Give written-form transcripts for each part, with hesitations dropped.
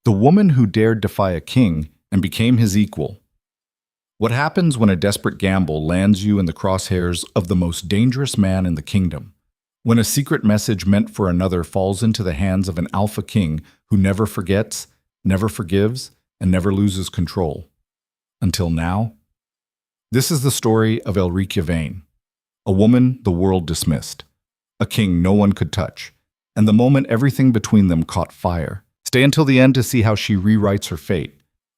The woman who dared defy a king and became his equal. What happens when a desperate gamble lands you in the crosshairs of the most dangerous man in the kingdom? When a secret message meant for another falls into the hands of an alpha king who never forgets, never forgives, and never loses control. Until now? This is the story of Elricia Vane, a woman the world dismissed, a king no one could touch, and the moment everything between them caught fire. Stay until the end to see how she rewrites her fate.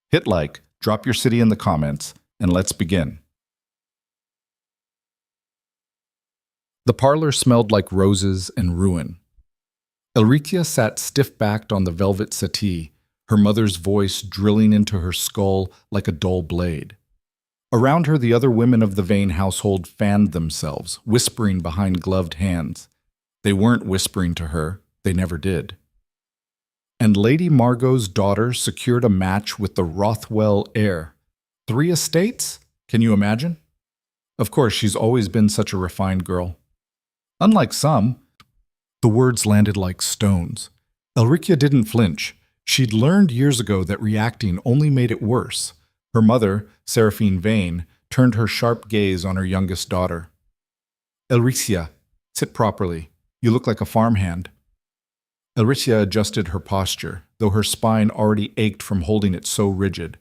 Hit like, drop your city in the comments, and let's begin. The parlor smelled like roses and ruin. Elricia sat stiff-backed on the velvet settee, her mother's voice drilling into her skull like a dull blade. Around her, the other women of the Vane household fanned themselves, whispering behind gloved hands. They weren't whispering to her, they never did. And Lady Margot's daughter secured a match with the Rothwell heir. 3 estates? Can you imagine? Of course, she's always been such a refined girl. Unlike some, the words landed like stones. Elricia didn't flinch. She'd learned years ago that reacting only made it worse. Her mother, Seraphine Vane, turned her sharp gaze on her youngest daughter. Elricia, sit properly. You look like a farmhand. Elricia adjusted her posture, though her spine already ached from holding it so rigid.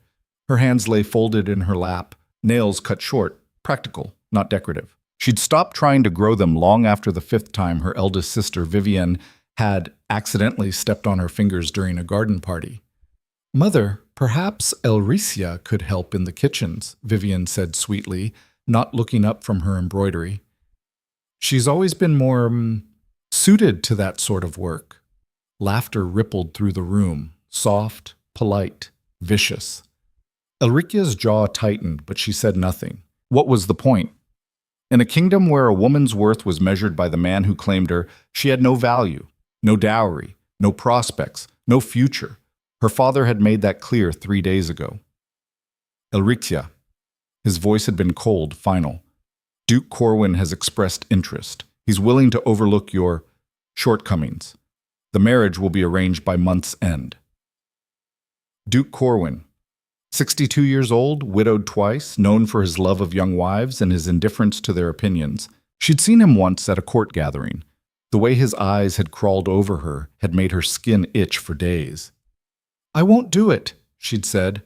Her hands lay folded in her lap, nails cut short, practical, not decorative. She'd stopped trying to grow them long after the 5th time her eldest sister, Vivienne, had accidentally stepped on her fingers during a garden party. "Mother, perhaps Elricia could help in the kitchens," Vivienne said sweetly, not looking up from her embroidery. "She's always been more suited to that sort of work." Laughter rippled through the room, soft, polite, vicious. Elricia's jaw tightened, but she said nothing. What was the point? In a kingdom where a woman's worth was measured by the man who claimed her, she had no value, no dowry, no prospects, no future. Her father had made that clear 3 days ago. "Elricia." His voice had been cold, final. "Duke Corwin has expressed interest. He's willing to overlook your shortcomings. The marriage will be arranged by month's end." Duke Corwin, 62 years old, widowed twice, known for his love of young wives and his indifference to their opinions. She'd seen him once at a court gathering. The way his eyes had crawled over her had made her skin itch for days. "I won't do it," she'd said.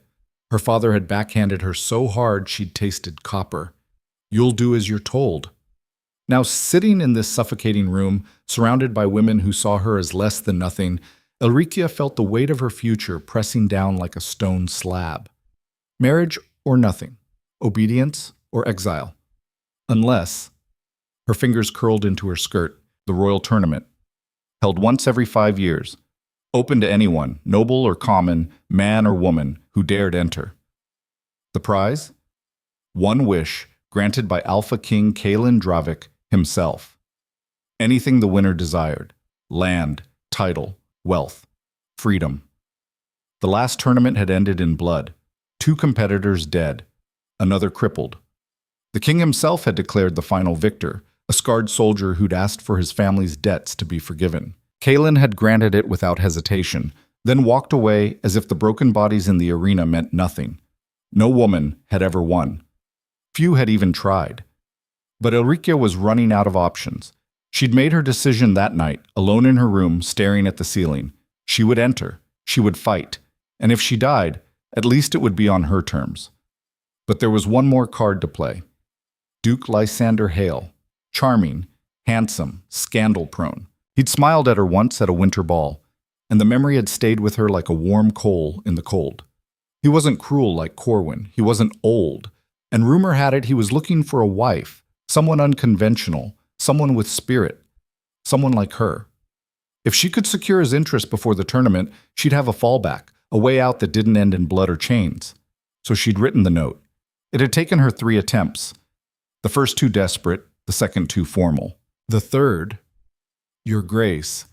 Her father had backhanded her so hard she'd tasted copper. "You'll do as you're told." Now, sitting in this suffocating room, surrounded by women who saw her as less than nothing, Elricia felt the weight of her future pressing down like a stone slab. Marriage or nothing, obedience or exile. Unless, her fingers curled into her skirt, the royal tournament, held once every 5 years, open to anyone, noble or common, man or woman, who dared enter. The prize? One wish, granted by Alpha King Kaelin Dravik himself. Anything the winner desired: land, title, wealth, freedom. The last tournament had ended in blood. 2 competitors dead, another crippled. The king himself had declared the final victor, a scarred soldier who'd asked for his family's debts to be forgiven. Kaelin had granted it without hesitation, then walked away as if the broken bodies in the arena meant nothing. No woman had ever won. Few had even tried. But Elricia was running out of options. She'd made her decision that night, alone in her room, staring at the ceiling. She would enter. She would fight. And if she died, at least it would be on her terms. But there was one more card to play. Duke Lysander Hale. Charming, handsome, scandal-prone. He'd smiled at her once at a winter ball, and the memory had stayed with her like a warm coal in the cold. He wasn't cruel like Corwin. He wasn't old. And rumor had it he was looking for a wife, someone unconventional, someone with spirit, someone like her. If she could secure his interest before the tournament, she'd have a fallback, a way out that didn't end in blood or chains. So she'd written the note. It had taken her 3 attempts. The first 2 desperate, the second 2 formal. The third, "Your Grace,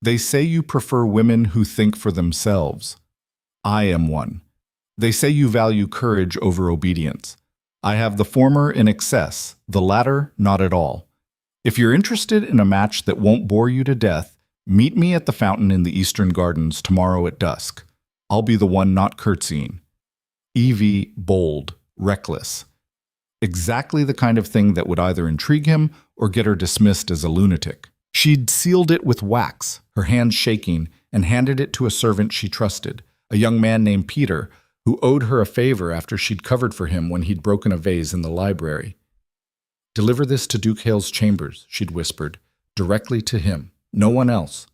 they say you prefer women who think for themselves. I am one. They say you value courage over obedience. I have the former in excess, the latter not at all. If you're interested in a match that won't bore you to death, meet me at the fountain in the Eastern Gardens tomorrow at dusk. I'll be the one not curtsying. Evie, bold, reckless. Exactly the kind of thing that would either intrigue him or get her dismissed as a lunatic. She'd sealed it with wax, her hands shaking, and handed it to a servant she trusted, a young man named Peter, who owed her a favor after she'd covered for him when he'd broken a vase in the library. "Deliver this to Duke Hale's chambers," she'd whispered, "directly to him, no one else."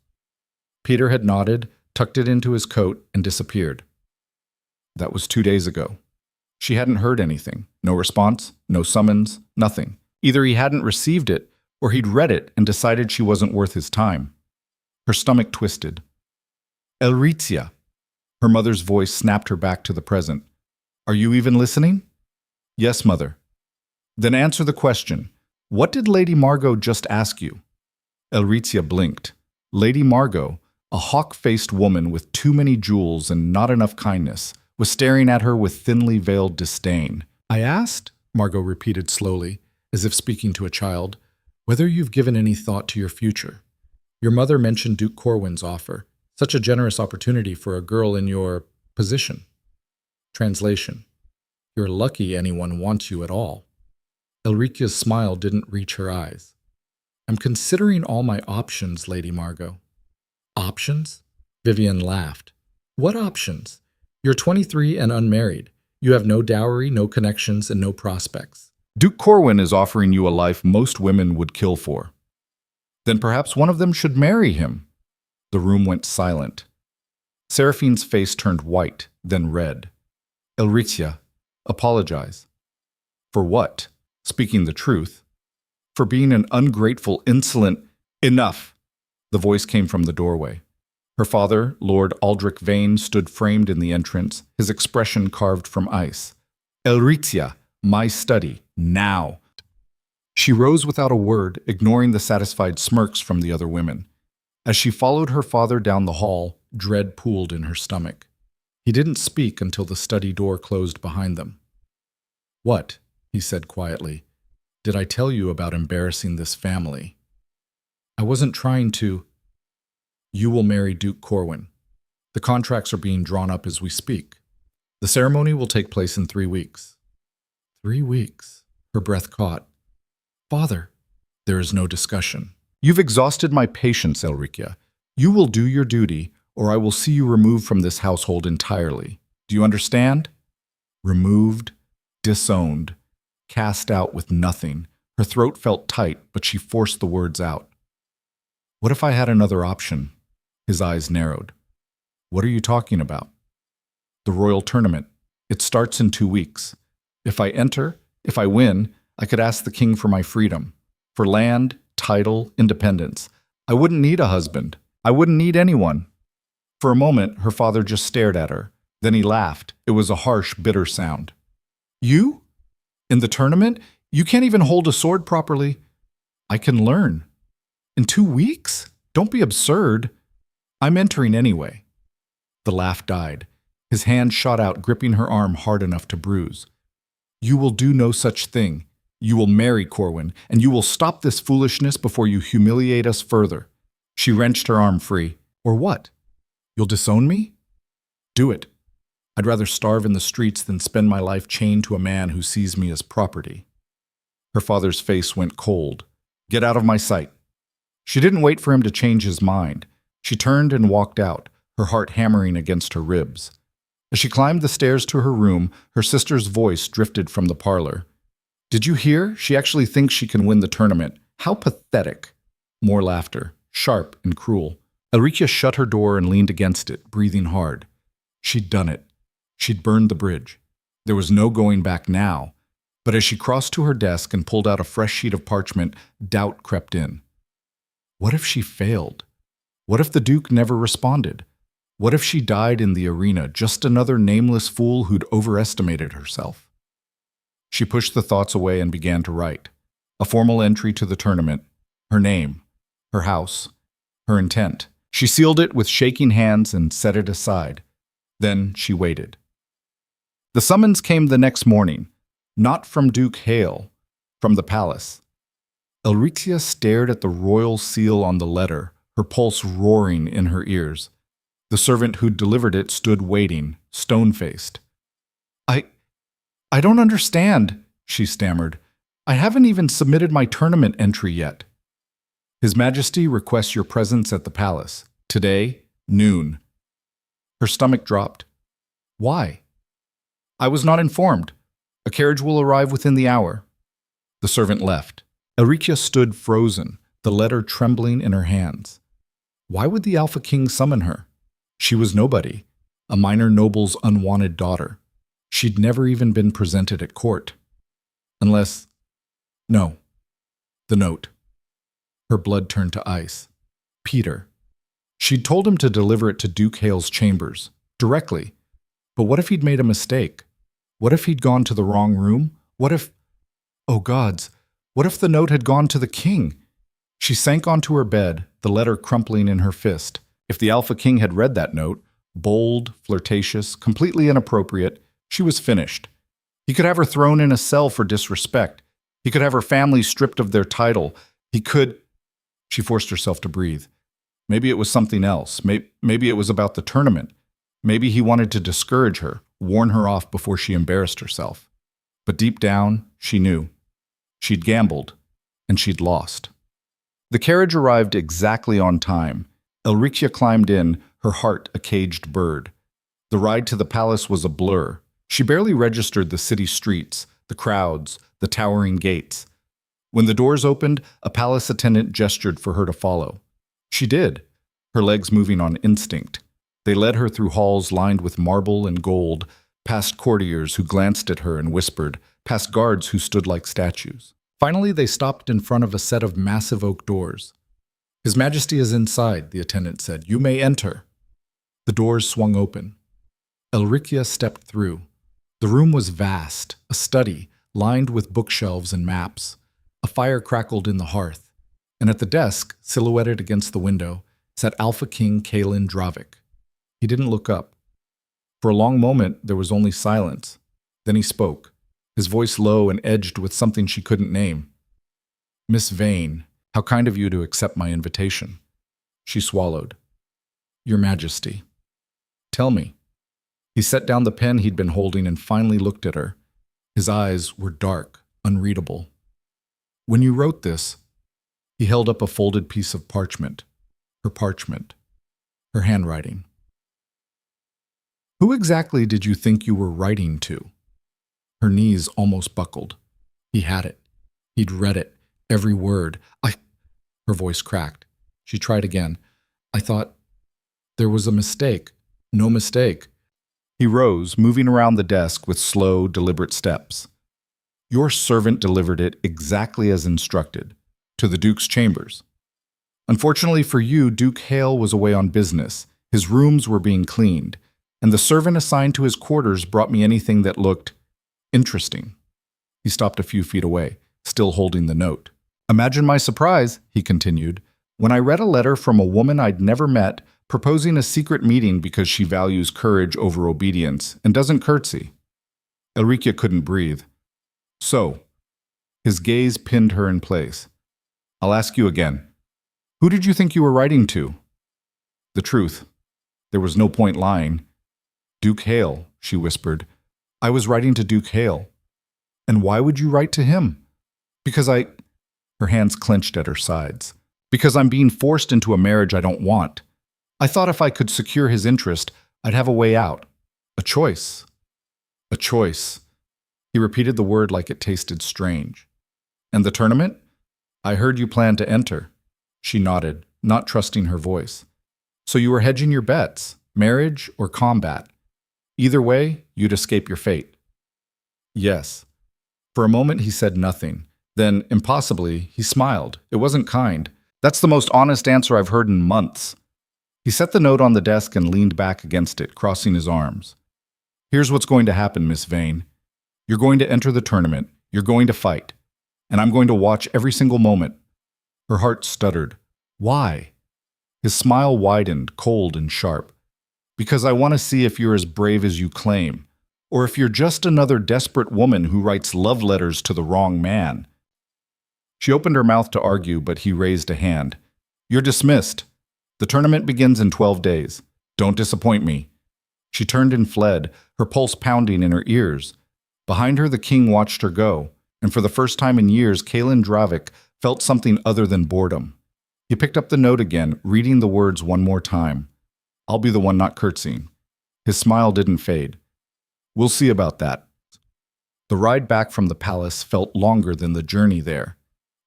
Peter had nodded, tucked it into his coat, and disappeared. That was 2 days ago. She hadn't heard anything. No response, no summons, nothing. Either he hadn't received it, or he'd read it and decided she wasn't worth his time. Her stomach twisted. "Elritzia." Her mother's voice snapped her back to the present. "Are you even listening?" "Yes, mother." "Then answer the question. What did Lady Margot just ask you?" Elritzia blinked. Lady Margot, a hawk-faced woman with too many jewels and not enough kindness, was staring at her with thinly veiled disdain. "I asked," Margot repeated slowly, as if speaking to a child, "whether you've given any thought to your future. Your mother mentioned Duke Corwin's offer. Such a generous opportunity for a girl in your position." Translation: "You're lucky anyone wants you at all." Elrica's smile didn't reach her eyes. "I'm considering all my options, Lady Margot." "Options?" Vivian laughed. "What options? You're 23 and unmarried. You have no dowry, no connections, and no prospects. Duke Corwin is offering you a life most women would kill for. Then perhaps one of them should marry him." The room went silent. Seraphine's face turned white, then red. "Elricia, apologize." "For what? Speaking the truth." "For being an ungrateful, insolent—" "Enough!" The voice came from the doorway. Her father, Lord Aldrich Vane, stood framed in the entrance, his expression carved from ice. "Elricia, my study, now." She rose without a word, ignoring the satisfied smirks from the other women. As she followed her father down the hall, dread pooled in her stomach. He didn't speak until the study door closed behind them. "What?" he said quietly. "Did I tell you about embarrassing this family?" "I wasn't trying to—" "You will marry Duke Corwin. The contracts are being drawn up as we speak. The ceremony will take place in 3 weeks. 3 weeks. Her breath caught. "Father." "There is no discussion. You've exhausted my patience, Elricia. You will do your duty, or I will see you removed from this household entirely. Do you understand?" Removed, disowned, cast out with nothing. Her throat felt tight, but she forced the words out. "What if I had another option?" His eyes narrowed. "What are you talking about?" "The royal tournament. It starts in 2 weeks. If I enter, if I win, I could ask the king for my freedom, for land, title, independence. I wouldn't need a husband. I wouldn't need anyone." For a moment, her father just stared at her. Then he laughed. It was a harsh, bitter sound. "You? In the tournament? You can't even hold a sword properly." "I can learn." "In 2 weeks? Don't be absurd." "I'm entering anyway." The laugh died. His hand shot out, gripping her arm hard enough to bruise. "You will do no such thing. You will marry Corwin, and you will stop this foolishness before you humiliate us further." She wrenched her arm free. "Or what? You'll disown me?" "Do it. I'd rather starve in the streets than spend my life chained to a man who sees me as property." Her father's face went cold. "Get out of my sight." She didn't wait for him to change his mind. She turned and walked out, her heart hammering against her ribs. As she climbed the stairs to her room, her sister's voice drifted from the parlor. "Did you hear? She actually thinks she can win the tournament. How pathetic." More laughter, sharp and cruel. Elricia shut her door and leaned against it, breathing hard. She'd done it. She'd burned the bridge. There was no going back now. But as she crossed to her desk and pulled out a fresh sheet of parchment, doubt crept in. What if she failed? What if the Duke never responded? What if she died in the arena, just another nameless fool who'd overestimated herself? She pushed the thoughts away and began to write. A formal entry to the tournament, her name, her house, her intent. She sealed it with shaking hands and set it aside. Then she waited. The summons came the next morning, not from Duke Hale, from the palace. Elricia stared at the royal seal on the letter, her pulse roaring in her ears. The servant who'd delivered it stood waiting, stone-faced. I I don't understand, she stammered. I haven't even submitted my tournament entry yet. His Majesty requests your presence at the palace. Today, noon. Her stomach dropped. Why? I was not informed. A carriage will arrive within the hour. The servant left. Elricia stood frozen, the letter trembling in her hands. Why would the Alpha King summon her? She was nobody, a minor noble's unwanted daughter. She'd never even been presented at court. Unless… No. The note. Her blood turned to ice. Peter. She'd told him to deliver it to Duke Hale's chambers, directly. But what if he'd made a mistake? What if he'd gone to the wrong room? What if… Oh gods, what if the note had gone to the king? She sank onto her bed, the letter crumpling in her fist. If the Alpha King had read that note, bold, flirtatious, completely inappropriate, she was finished. He could have her thrown in a cell for disrespect. He could have her family stripped of their title. He could… She forced herself to breathe. Maybe it was something else. Maybe it was about the tournament. Maybe he wanted to discourage her, warn her off before she embarrassed herself. But deep down, she knew. She'd gambled, and she'd lost. The carriage arrived exactly on time. Elricia climbed in, her heart a caged bird. The ride to the palace was a blur. She barely registered the city streets, the crowds, the towering gates. When the doors opened, a palace attendant gestured for her to follow. She did, her legs moving on instinct. They led her through halls lined with marble and gold, past courtiers who glanced at her and whispered, past guards who stood like statues. Finally, they stopped in front of a set of massive oak doors. His Majesty is inside, the attendant said. You may enter. The doors swung open. Elricia stepped through. The room was vast, a study, lined with bookshelves and maps. A fire crackled in the hearth, and at the desk, silhouetted against the window, sat Alpha King Kalin Dravik. He didn't look up. For a long moment, there was only silence. Then he spoke, his voice low and edged with something she couldn't name. Miss Vane, how kind of you to accept my invitation. She swallowed. Your Majesty. Tell me. He set down the pen he'd been holding and finally looked at her. His eyes were dark, unreadable. When you wrote this, he held up a folded piece of parchment, her handwriting. Who exactly did you think you were writing to? Her knees almost buckled. He had it. He'd read it, every word. Her voice cracked. She tried again. I thought there was a mistake. No mistake. He rose, moving around the desk with slow, deliberate steps. Your servant delivered it exactly as instructed, to the Duke's chambers. Unfortunately for you, Duke Hale was away on business. His rooms were being cleaned, and the servant assigned to his quarters brought me anything that looked interesting. He stopped a few feet away, still holding the note. Imagine my surprise, he continued, when I read a letter from a woman I'd never met proposing a secret meeting because she values courage over obedience and doesn't curtsy. Elricia couldn't breathe. So, his gaze pinned her in place. I'll ask you again. Who did you think you were writing to? The truth. There was no point lying. Duke Hale, she whispered. I was writing to Duke Hale. And why would you write to him? Because Her hands clenched at her sides. Because I'm being forced into a marriage I don't want. I thought if I could secure his interest, I'd have a way out. A choice. A choice. He repeated the word like it tasted strange. And the tournament? I heard you planned to enter. She nodded, not trusting her voice. So you were hedging your bets, marriage or combat. Either way, you'd escape your fate. Yes. For a moment he said nothing. Then, impossibly, he smiled. It wasn't kind. That's the most honest answer I've heard in months. He set the note on the desk and leaned back against it, crossing his arms. Here's what's going to happen, Miss Vane. You're going to enter the tournament. You're going to fight. And I'm going to watch every single moment. Her heart stuttered. Why? His smile widened, cold and sharp. Because I want to see if you're as brave as you claim, or if you're just another desperate woman who writes love letters to the wrong man. She opened her mouth to argue, but he raised a hand. You're dismissed. The tournament begins in 12 days. Don't disappoint me." She turned and fled, her pulse pounding in her ears. Behind her, the king watched her go, and for the first time in years, Kalen Dravik felt something other than boredom. He picked up the note again, reading the words one more time. "I'll be the one not curtsying." His smile didn't fade. "We'll see about that." The ride back from the palace felt longer than the journey there.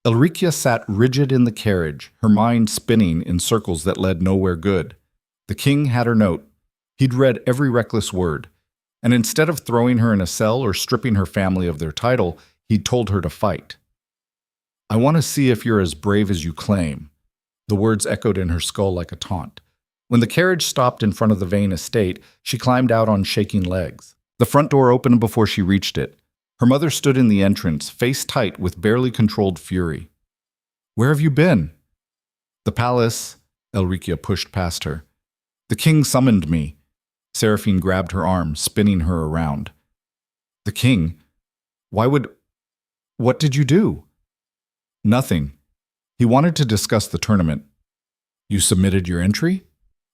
Elrikia sat rigid in the carriage, her mind spinning in circles that led nowhere good. The king had her note. He'd read every reckless word, and instead of throwing her in a cell or stripping her family of their title, he'd told her to fight. "I want to see if you're as brave as you claim." The words echoed in her skull like a taunt. When the carriage stopped in front of the Vane estate, she climbed out on shaking legs. The front door opened before she reached it. Her mother stood in the entrance, face tight with barely controlled fury. "Where have you been?" "The palace," Elrikia pushed past her. "The king summoned me." Seraphine grabbed her arm, spinning her around. "The king? Why would... What did you do?" "Nothing. He wanted to discuss the tournament." "You submitted your entry?"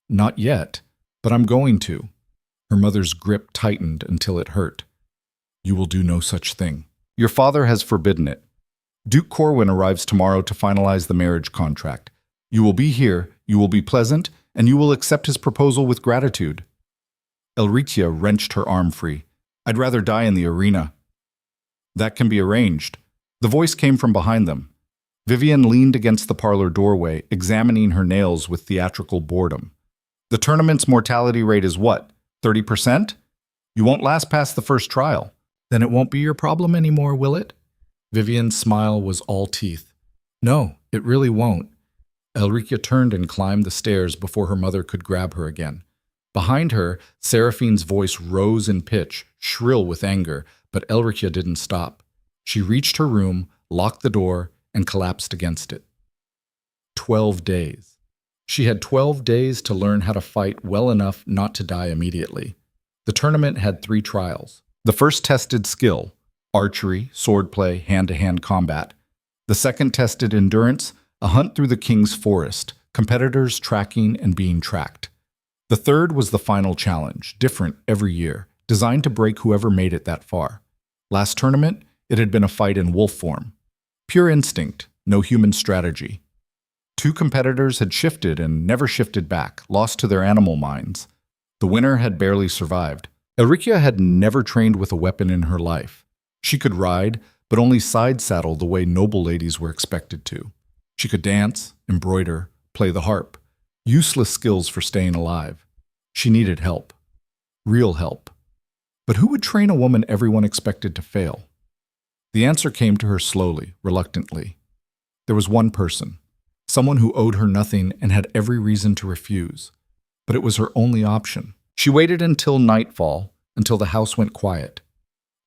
"Not yet, but I'm going to." Her mother's grip tightened until it hurt. "You will do no such thing. Your father has forbidden it. Duke Corwin arrives tomorrow to finalize the marriage contract. You will be here, you will be pleasant, and you will accept his proposal with gratitude." Elrikia wrenched her arm free. "I'd rather die in the arena." "That can be arranged." The voice came from behind them. Vivian leaned against the parlor doorway, examining her nails with theatrical boredom. "The tournament's mortality rate is what, 30%? You won't last past the first trial." "Then it won't be your problem anymore, will it?" Vivian's smile was all teeth. "No, it really won't." Elrikia turned and climbed the stairs before her mother could grab her again. Behind her, Seraphine's voice rose in pitch, shrill with anger, but Elrikia didn't stop. She reached her room, locked the door, and collapsed against it. 12 days. She had 12 days to learn how to fight well enough not to die immediately. The tournament had 3 trials. The first tested skill, archery, swordplay, hand-to-hand combat. The second tested endurance, a hunt through the king's forest, competitors tracking and being tracked. The third was the final challenge, different every year, designed to break whoever made it that far. Last tournament, it had been a fight in wolf form. Pure instinct, no human strategy. 2 competitors had shifted and never shifted back, lost to their animal minds. The winner had barely survived. Elrikia had never trained with a weapon in her life. She could ride, but only side saddle the way noble ladies were expected to. She could dance, embroider, play the harp. Useless skills for staying alive. She needed help. Real help. But who would train a woman everyone expected to fail? The answer came to her slowly, reluctantly. There was one person. Someone who owed her nothing and had every reason to refuse. But it was her only option. She waited until nightfall, until the house went quiet.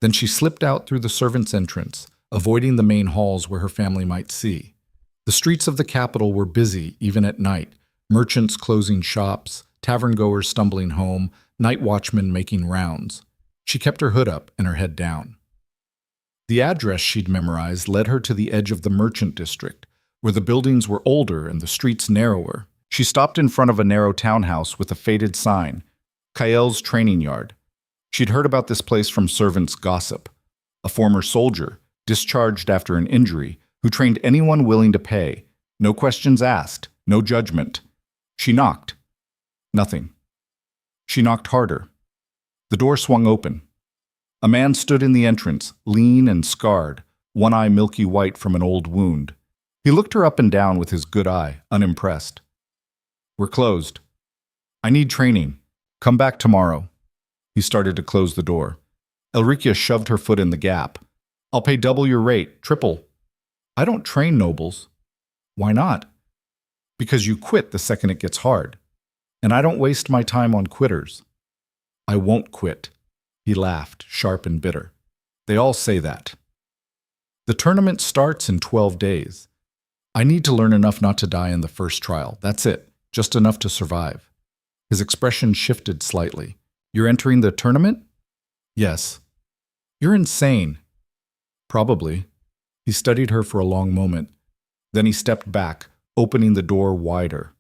Then she slipped out through the servants' entrance, avoiding the main halls where her family might see. The streets of the capital were busy even at night, merchants closing shops, tavern-goers stumbling home, night watchmen making rounds. She kept her hood up and her head down. The address she'd memorized led her to the edge of the merchant district, where the buildings were older and the streets narrower. She stopped in front of a narrow townhouse with a faded sign, Kael's training yard. She'd heard about this place from servants' gossip. A former soldier, discharged after an injury, who trained anyone willing to pay. No questions asked, no judgment. She knocked. Nothing. She knocked harder. The door swung open. A man stood in the entrance, lean and scarred, one eye milky white from an old wound. He looked her up and down with his good eye, unimpressed. "We're closed. I need training. Come back tomorrow." He started to close the door. Elrikia shoved her foot in the gap. "I'll pay double your rate, triple." "I don't train nobles." "Why not?" "Because you quit the second it gets hard. And I don't waste my time on quitters." "I won't quit." He laughed, sharp and bitter. "They all say that." "The tournament starts in 12 days. I need to learn enough not to die in the first trial. That's it. Just enough to survive." His expression shifted slightly. "You're entering the tournament?" "Yes." "You're insane." "Probably." He studied her for a long moment. Then he stepped back, opening the door wider.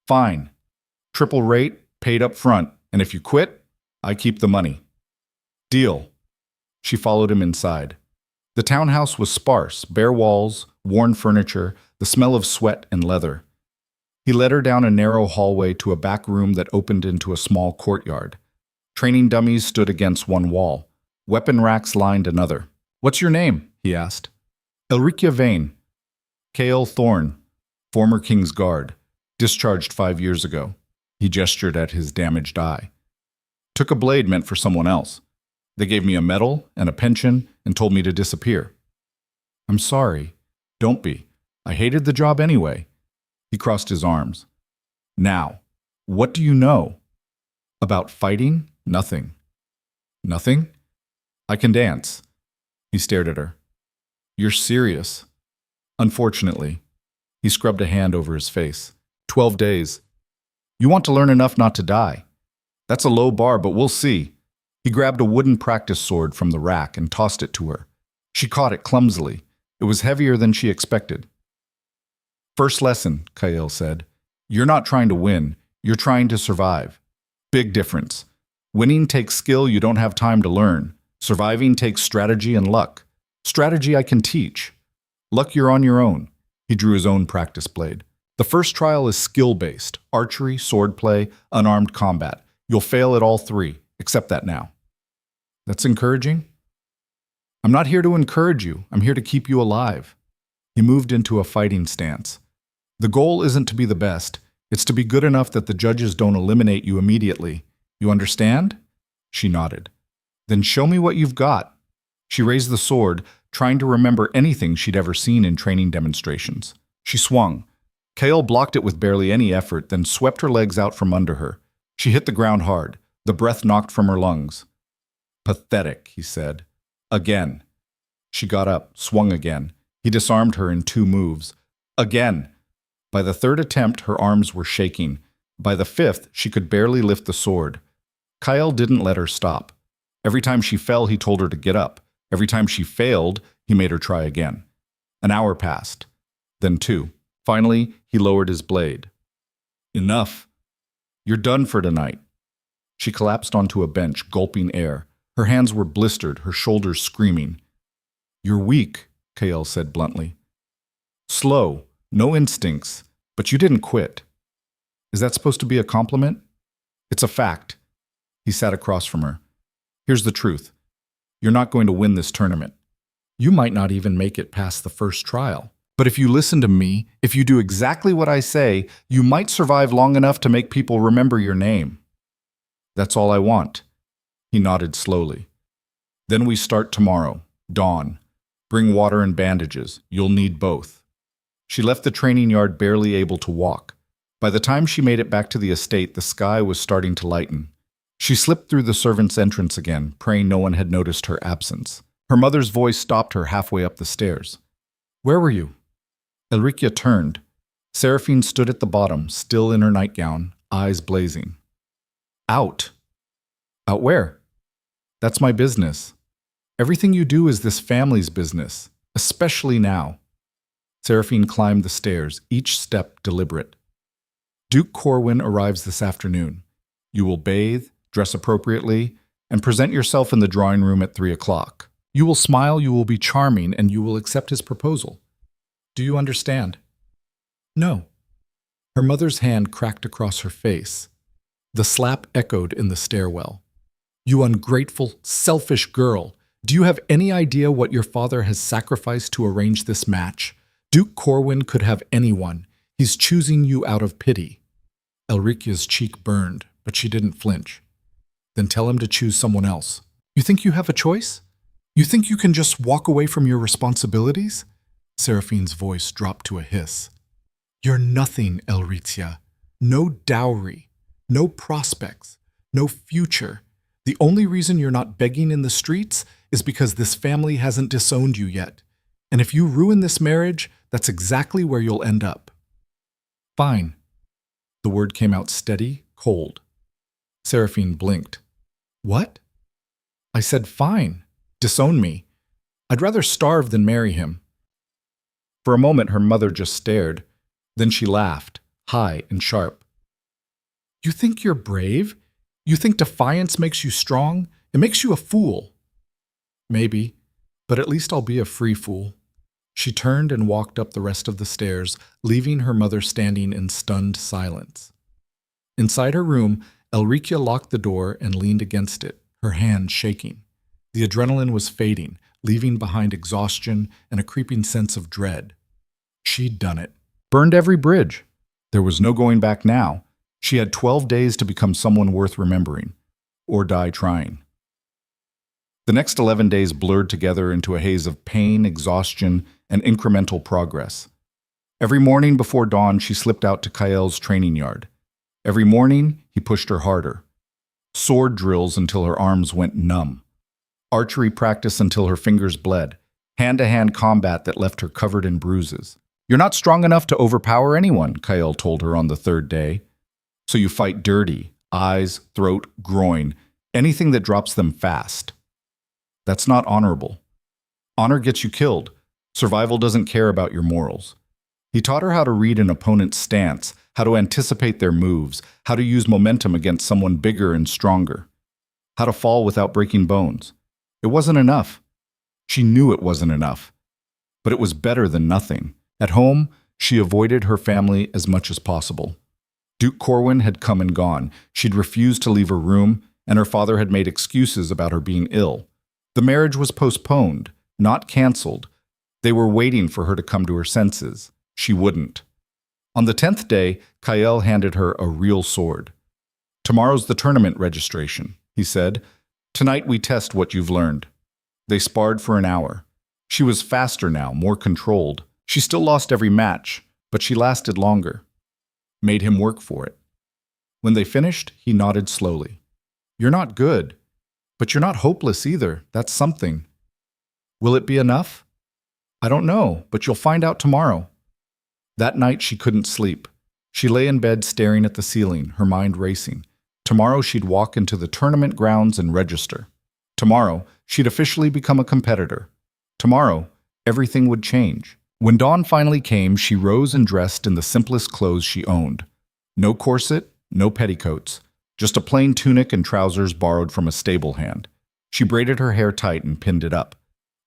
"Fine. Triple rate, Paid up front, and if you quit, I keep the money. Deal. She followed him inside. The townhouse was sparse, bare walls, worn furniture, the smell of sweat and leather. He led her down a narrow hallway to a back room that opened into a small courtyard. Training dummies stood against one wall. Weapon racks lined another. "What's your name?" he asked. "Elricia Vane. Cale Thorne, former King's Guard. Discharged 5 years ago." He gestured at his damaged eye. "Took a blade meant for someone else. They gave me a medal and a pension and told me to disappear." "I'm sorry." "Don't be. I hated the job anyway." He crossed his arms. "Now, what do you know?" "About fighting? Nothing." "Nothing?" "I can dance." He stared at her. "You're serious?" "Unfortunately." He scrubbed a hand over his face. 12 days. "You want to learn enough not to die. That's a low bar, but we'll see." He grabbed a wooden practice sword from the rack and tossed it to her. She caught it clumsily. It was heavier than she expected. "First lesson," Cale said. "You're not trying to win. You're trying to survive. Big difference. Winning takes skill you don't have time to learn. Surviving takes strategy and luck. Strategy I can teach. Luck you're on your own." He drew his own practice blade. "The first trial is skill-based. Archery, swordplay, unarmed combat. You'll fail at all 3. Accept that now." "That's encouraging?" "I'm not here to encourage you. I'm here to keep you alive." He moved into a fighting stance. "The goal isn't to be the best. It's to be good enough that the judges don't eliminate you immediately. You understand?" She nodded. "Then show me what you've got." She raised the sword, trying to remember anything she'd ever seen in training demonstrations. She swung. Cale blocked it with barely any effort, then swept her legs out from under her. She hit the ground hard. The breath knocked from her lungs. "Pathetic," he said. "Again." She got up, swung again. He disarmed her in 2 moves. Again. By the 3rd attempt, her arms were shaking. By the 5th, she could barely lift the sword. Cale didn't let her stop. Every time she fell, he told her to get up. Every time she failed, he made her try again. An hour passed. Then 2. Finally, he lowered his blade. "Enough. You're done for tonight." She collapsed onto a bench, gulping air. Her hands were blistered, her shoulders screaming. "You're weak," Cale said bluntly. "Slow, no instincts, but you didn't quit." "Is that supposed to be a compliment?" "It's a fact." He sat across from her. "Here's the truth. You're not going to win this tournament. You might not even make it past the first trial. But if you listen to me, if you do exactly what I say, you might survive long enough to make people remember your name. That's all I want." He nodded slowly. "Then we start tomorrow, dawn. Bring water and bandages. You'll need both." She left the training yard barely able to walk. By the time she made it back to the estate, the sky was starting to lighten. She slipped through the servants' entrance again, praying no one had noticed her absence. Her mother's voice stopped her halfway up the stairs. "Where were you?" Elricia turned. Seraphine stood at the bottom, still in her nightgown, eyes blazing. "Out." "Out where?" "That's my business. Everything you do is this family's business, especially now." Seraphine climbed the stairs, each step deliberate. "Duke Corwin arrives this afternoon. You will bathe, dress appropriately, and present yourself in the drawing room at 3 o'clock. You will smile, you will be charming, and you will accept his proposal. Do you understand?" "No." Her mother's hand cracked across her face. The slap echoed in the stairwell. "You ungrateful, selfish girl! Do you have any idea what your father has sacrificed to arrange this match? Duke Corwin could have anyone. He's choosing you out of pity." Elricia's cheek burned, but she didn't flinch. "Then tell him to choose someone else. You think you have a choice? You think you can just walk away from your responsibilities?" Seraphine's voice dropped to a hiss. "You're nothing, Elricia. No dowry, no prospects, no future. The only reason you're not begging in the streets is because this family hasn't disowned you yet. And if you ruin this marriage, that's exactly where you'll end up." "Fine." The word came out steady, cold. Seraphine blinked. "What?" "I said fine. Disown me. I'd rather starve than marry him." For a moment, her mother just stared. Then she laughed, high and sharp. You think you're brave? You think defiance makes you strong? It makes you a fool. Maybe, but at least I'll be a free fool. She turned and walked up the rest of the stairs, leaving her mother standing in stunned silence. Inside her room, Elricia locked the door and leaned against it, her hands shaking. The adrenaline was fading, leaving behind exhaustion and a creeping sense of dread. She'd done it. Burned every bridge. There was no going back now. She had 12 days to become someone worth remembering, or die trying. The next 11 days blurred together into a haze of pain, exhaustion, and incremental progress. Every morning before dawn, she slipped out to Kael's training yard. Every morning, he pushed her harder. Sword drills until her arms went numb. Archery practice until her fingers bled. Hand-to-hand combat that left her covered in bruises. You're not strong enough to overpower anyone, Kael told her on the third day. So you fight dirty, eyes, throat, groin, anything that drops them fast. That's not honorable. Honor gets you killed. Survival doesn't care about your morals. He taught her how to read an opponent's stance, how to anticipate their moves, how to use momentum against someone bigger and stronger, how to fall without breaking bones. It wasn't enough. She knew it wasn't enough. But it was better than nothing. At home, she avoided her family as much as possible. Duke Corwin had come and gone. She'd refused to leave her room, and her father had made excuses about her being ill. The marriage was postponed, not canceled. They were waiting for her to come to her senses. She wouldn't. On the 10th day, Kael handed her a real sword. Tomorrow's the tournament registration, he said. Tonight we test what you've learned. They sparred for an hour. She was faster now, more controlled. She still lost every match, but she lasted longer. Made him work for it. When they finished, he nodded slowly. You're not good, but you're not hopeless either. That's something. Will it be enough? I don't know, but you'll find out tomorrow. That night she couldn't sleep. She lay in bed staring at the ceiling, her mind racing. Tomorrow she'd walk into the tournament grounds and register. Tomorrow she'd officially become a competitor. Tomorrow everything would change. When dawn finally came, she rose and dressed in the simplest clothes she owned. No corset, no petticoats, just a plain tunic and trousers borrowed from a stable hand. She braided her hair tight and pinned it up.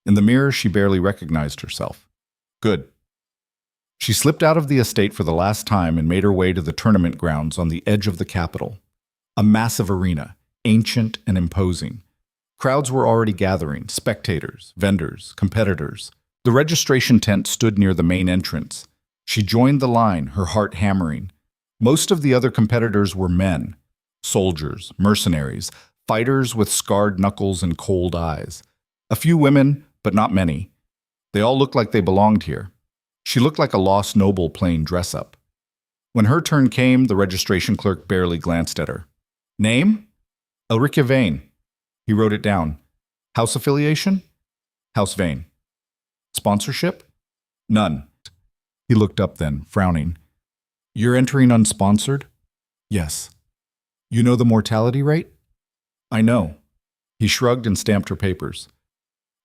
In the mirror, she barely recognized herself. Good. She slipped out of the estate for the last time and made her way to the tournament grounds on the edge of the capital. A massive arena, ancient and imposing. Crowds were already gathering, spectators, vendors, competitors. The registration tent stood near the main entrance. She joined the line, her heart hammering. Most of the other competitors were men. Soldiers, mercenaries, fighters with scarred knuckles and cold eyes. A few women, but not many. They all looked like they belonged here. She looked like a lost noble playing dress-up. When her turn came, the registration clerk barely glanced at her. Name? Elricia Vane. He wrote it down. House affiliation? House Vane. Sponsorship? None. He looked up then, frowning. You're entering unsponsored? Yes. You know the mortality rate? I know. He shrugged and stamped her papers.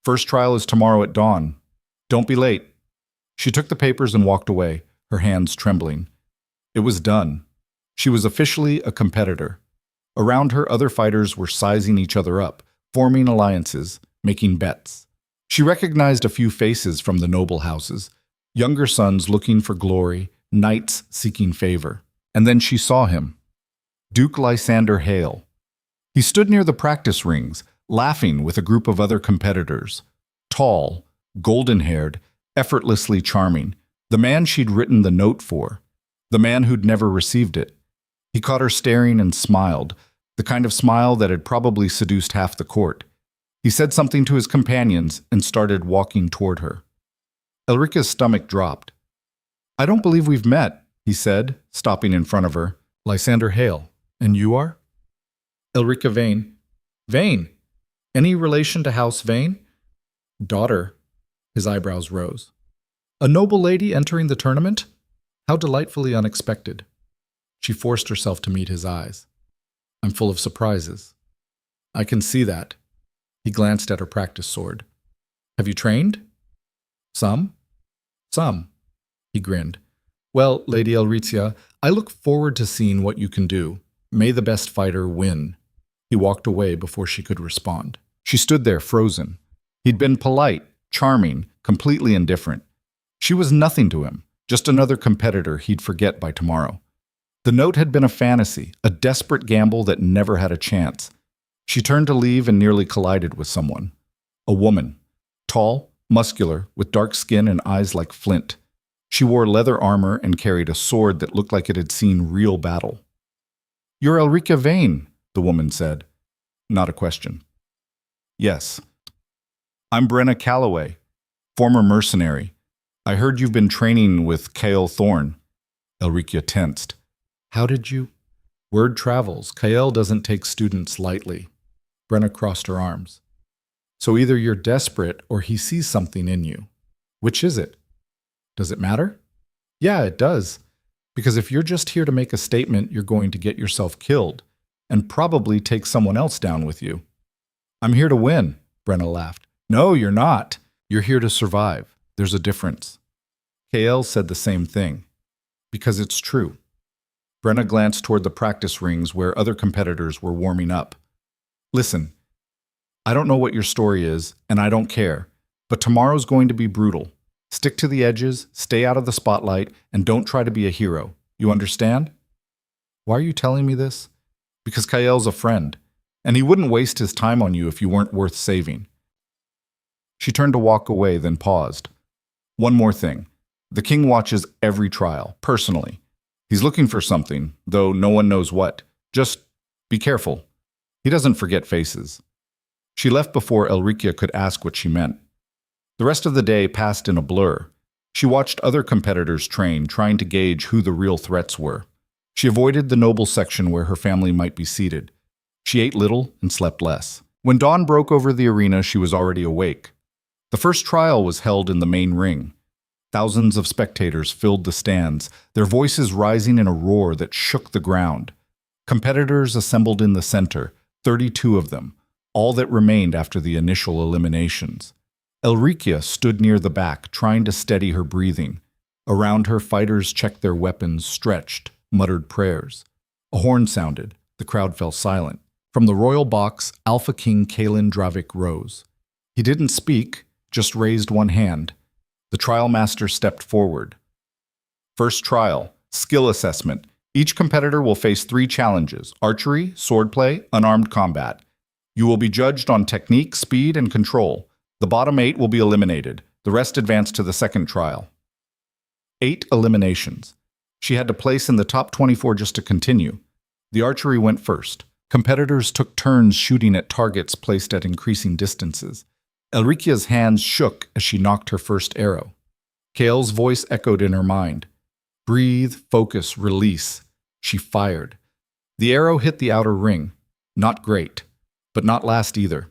First trial is tomorrow at dawn. Don't be late. She took the papers and walked away, her hands trembling. It was done. She was officially a competitor. Around her, other fighters were sizing each other up, forming alliances, making bets. She recognized a few faces from the noble houses, younger sons looking for glory, knights seeking favor. And then she saw him. Duke Lysander Hale. He stood near the practice rings, laughing with a group of other competitors. Tall, golden-haired, effortlessly charming. The man she'd written the note for. The man who'd never received it. He caught her staring and smiled, the kind of smile that had probably seduced half the court. He said something to his companions and started walking toward her. Elricia's stomach dropped. I don't believe we've met, he said, stopping in front of her. Lysander Hale. And you are? Elricia Vane. Vane? Any relation to House Vane? Daughter. His eyebrows rose. A noble lady entering the tournament? How delightfully unexpected. She forced herself to meet his eyes. I'm full of surprises. I can see that. He glanced at her practice sword. Have you trained? Some? Some. He grinned. Well, Lady Elricia, I look forward to seeing what you can do. May the best fighter win. He walked away before she could respond. She stood there, frozen. He'd been polite, charming, completely indifferent. She was nothing to him, just another competitor he'd forget by tomorrow. The note had been a fantasy, a desperate gamble that never had a chance. She turned to leave and nearly collided with someone. A woman. Tall, muscular, with dark skin and eyes like flint. She wore leather armor and carried a sword that looked like it had seen real battle. "You're Elrica Vane," the woman said. Not a question. "Yes. I'm Brenna Calloway, former mercenary. I heard you've been training with Kael Thorne." Elrica tensed. "How did you—" "Word travels. Kael doesn't take students lightly." Brenna crossed her arms. "So either you're desperate or he sees something in you. Which is it? Does it matter?" "Yeah, it does. Because if you're just here to make a statement, you're going to get yourself killed, and probably take someone else down with you." "I'm here to win," Brenna laughed. "No, you're not. You're here to survive. There's a difference." Kael said the same thing. "Because it's true." Brenna glanced toward the practice rings where other competitors were warming up. "Listen, I don't know what your story is, and I don't care, but tomorrow's going to be brutal. Stick to the edges, stay out of the spotlight, and don't try to be a hero. You understand?" "Why are you telling me this?" "Because Kael's a friend, and he wouldn't waste his time on you if you weren't worth saving." She turned to walk away, then paused. "One more thing. The king watches every trial, personally. He's looking for something, though no one knows what. Just be careful. He doesn't forget faces." She left before Elrica could ask what she meant. The rest of the day passed in a blur. She watched other competitors train, trying to gauge who the real threats were. She avoided the noble section where her family might be seated. She ate little and slept less. When dawn broke over the arena, she was already awake. The first trial was held in the main ring. Thousands of spectators filled the stands, their voices rising in a roar that shook the ground. Competitors assembled in the center, 32 of them, all that remained after the initial eliminations. Elrica stood near the back, trying to steady her breathing. Around her, fighters checked their weapons, stretched, muttered prayers. A horn sounded. The crowd fell silent. From the royal box, Alpha King Kalin Dravik rose. He didn't speak, just raised one hand. The trial master stepped forward. "First trial, skill assessment. Each competitor will face 3 challenges: archery, swordplay, unarmed combat. You will be judged on technique, speed, and control. The bottom 8 will be eliminated. The rest advance to the second trial." 8 eliminations. She had to place in the top 24 just to continue. The archery went first. Competitors took turns shooting at targets placed at increasing distances. Elrica's hands shook as she knocked her first arrow. Kael's voice echoed in her mind. Breathe, focus, release. She fired. The arrow hit the outer ring. Not great, but not last either.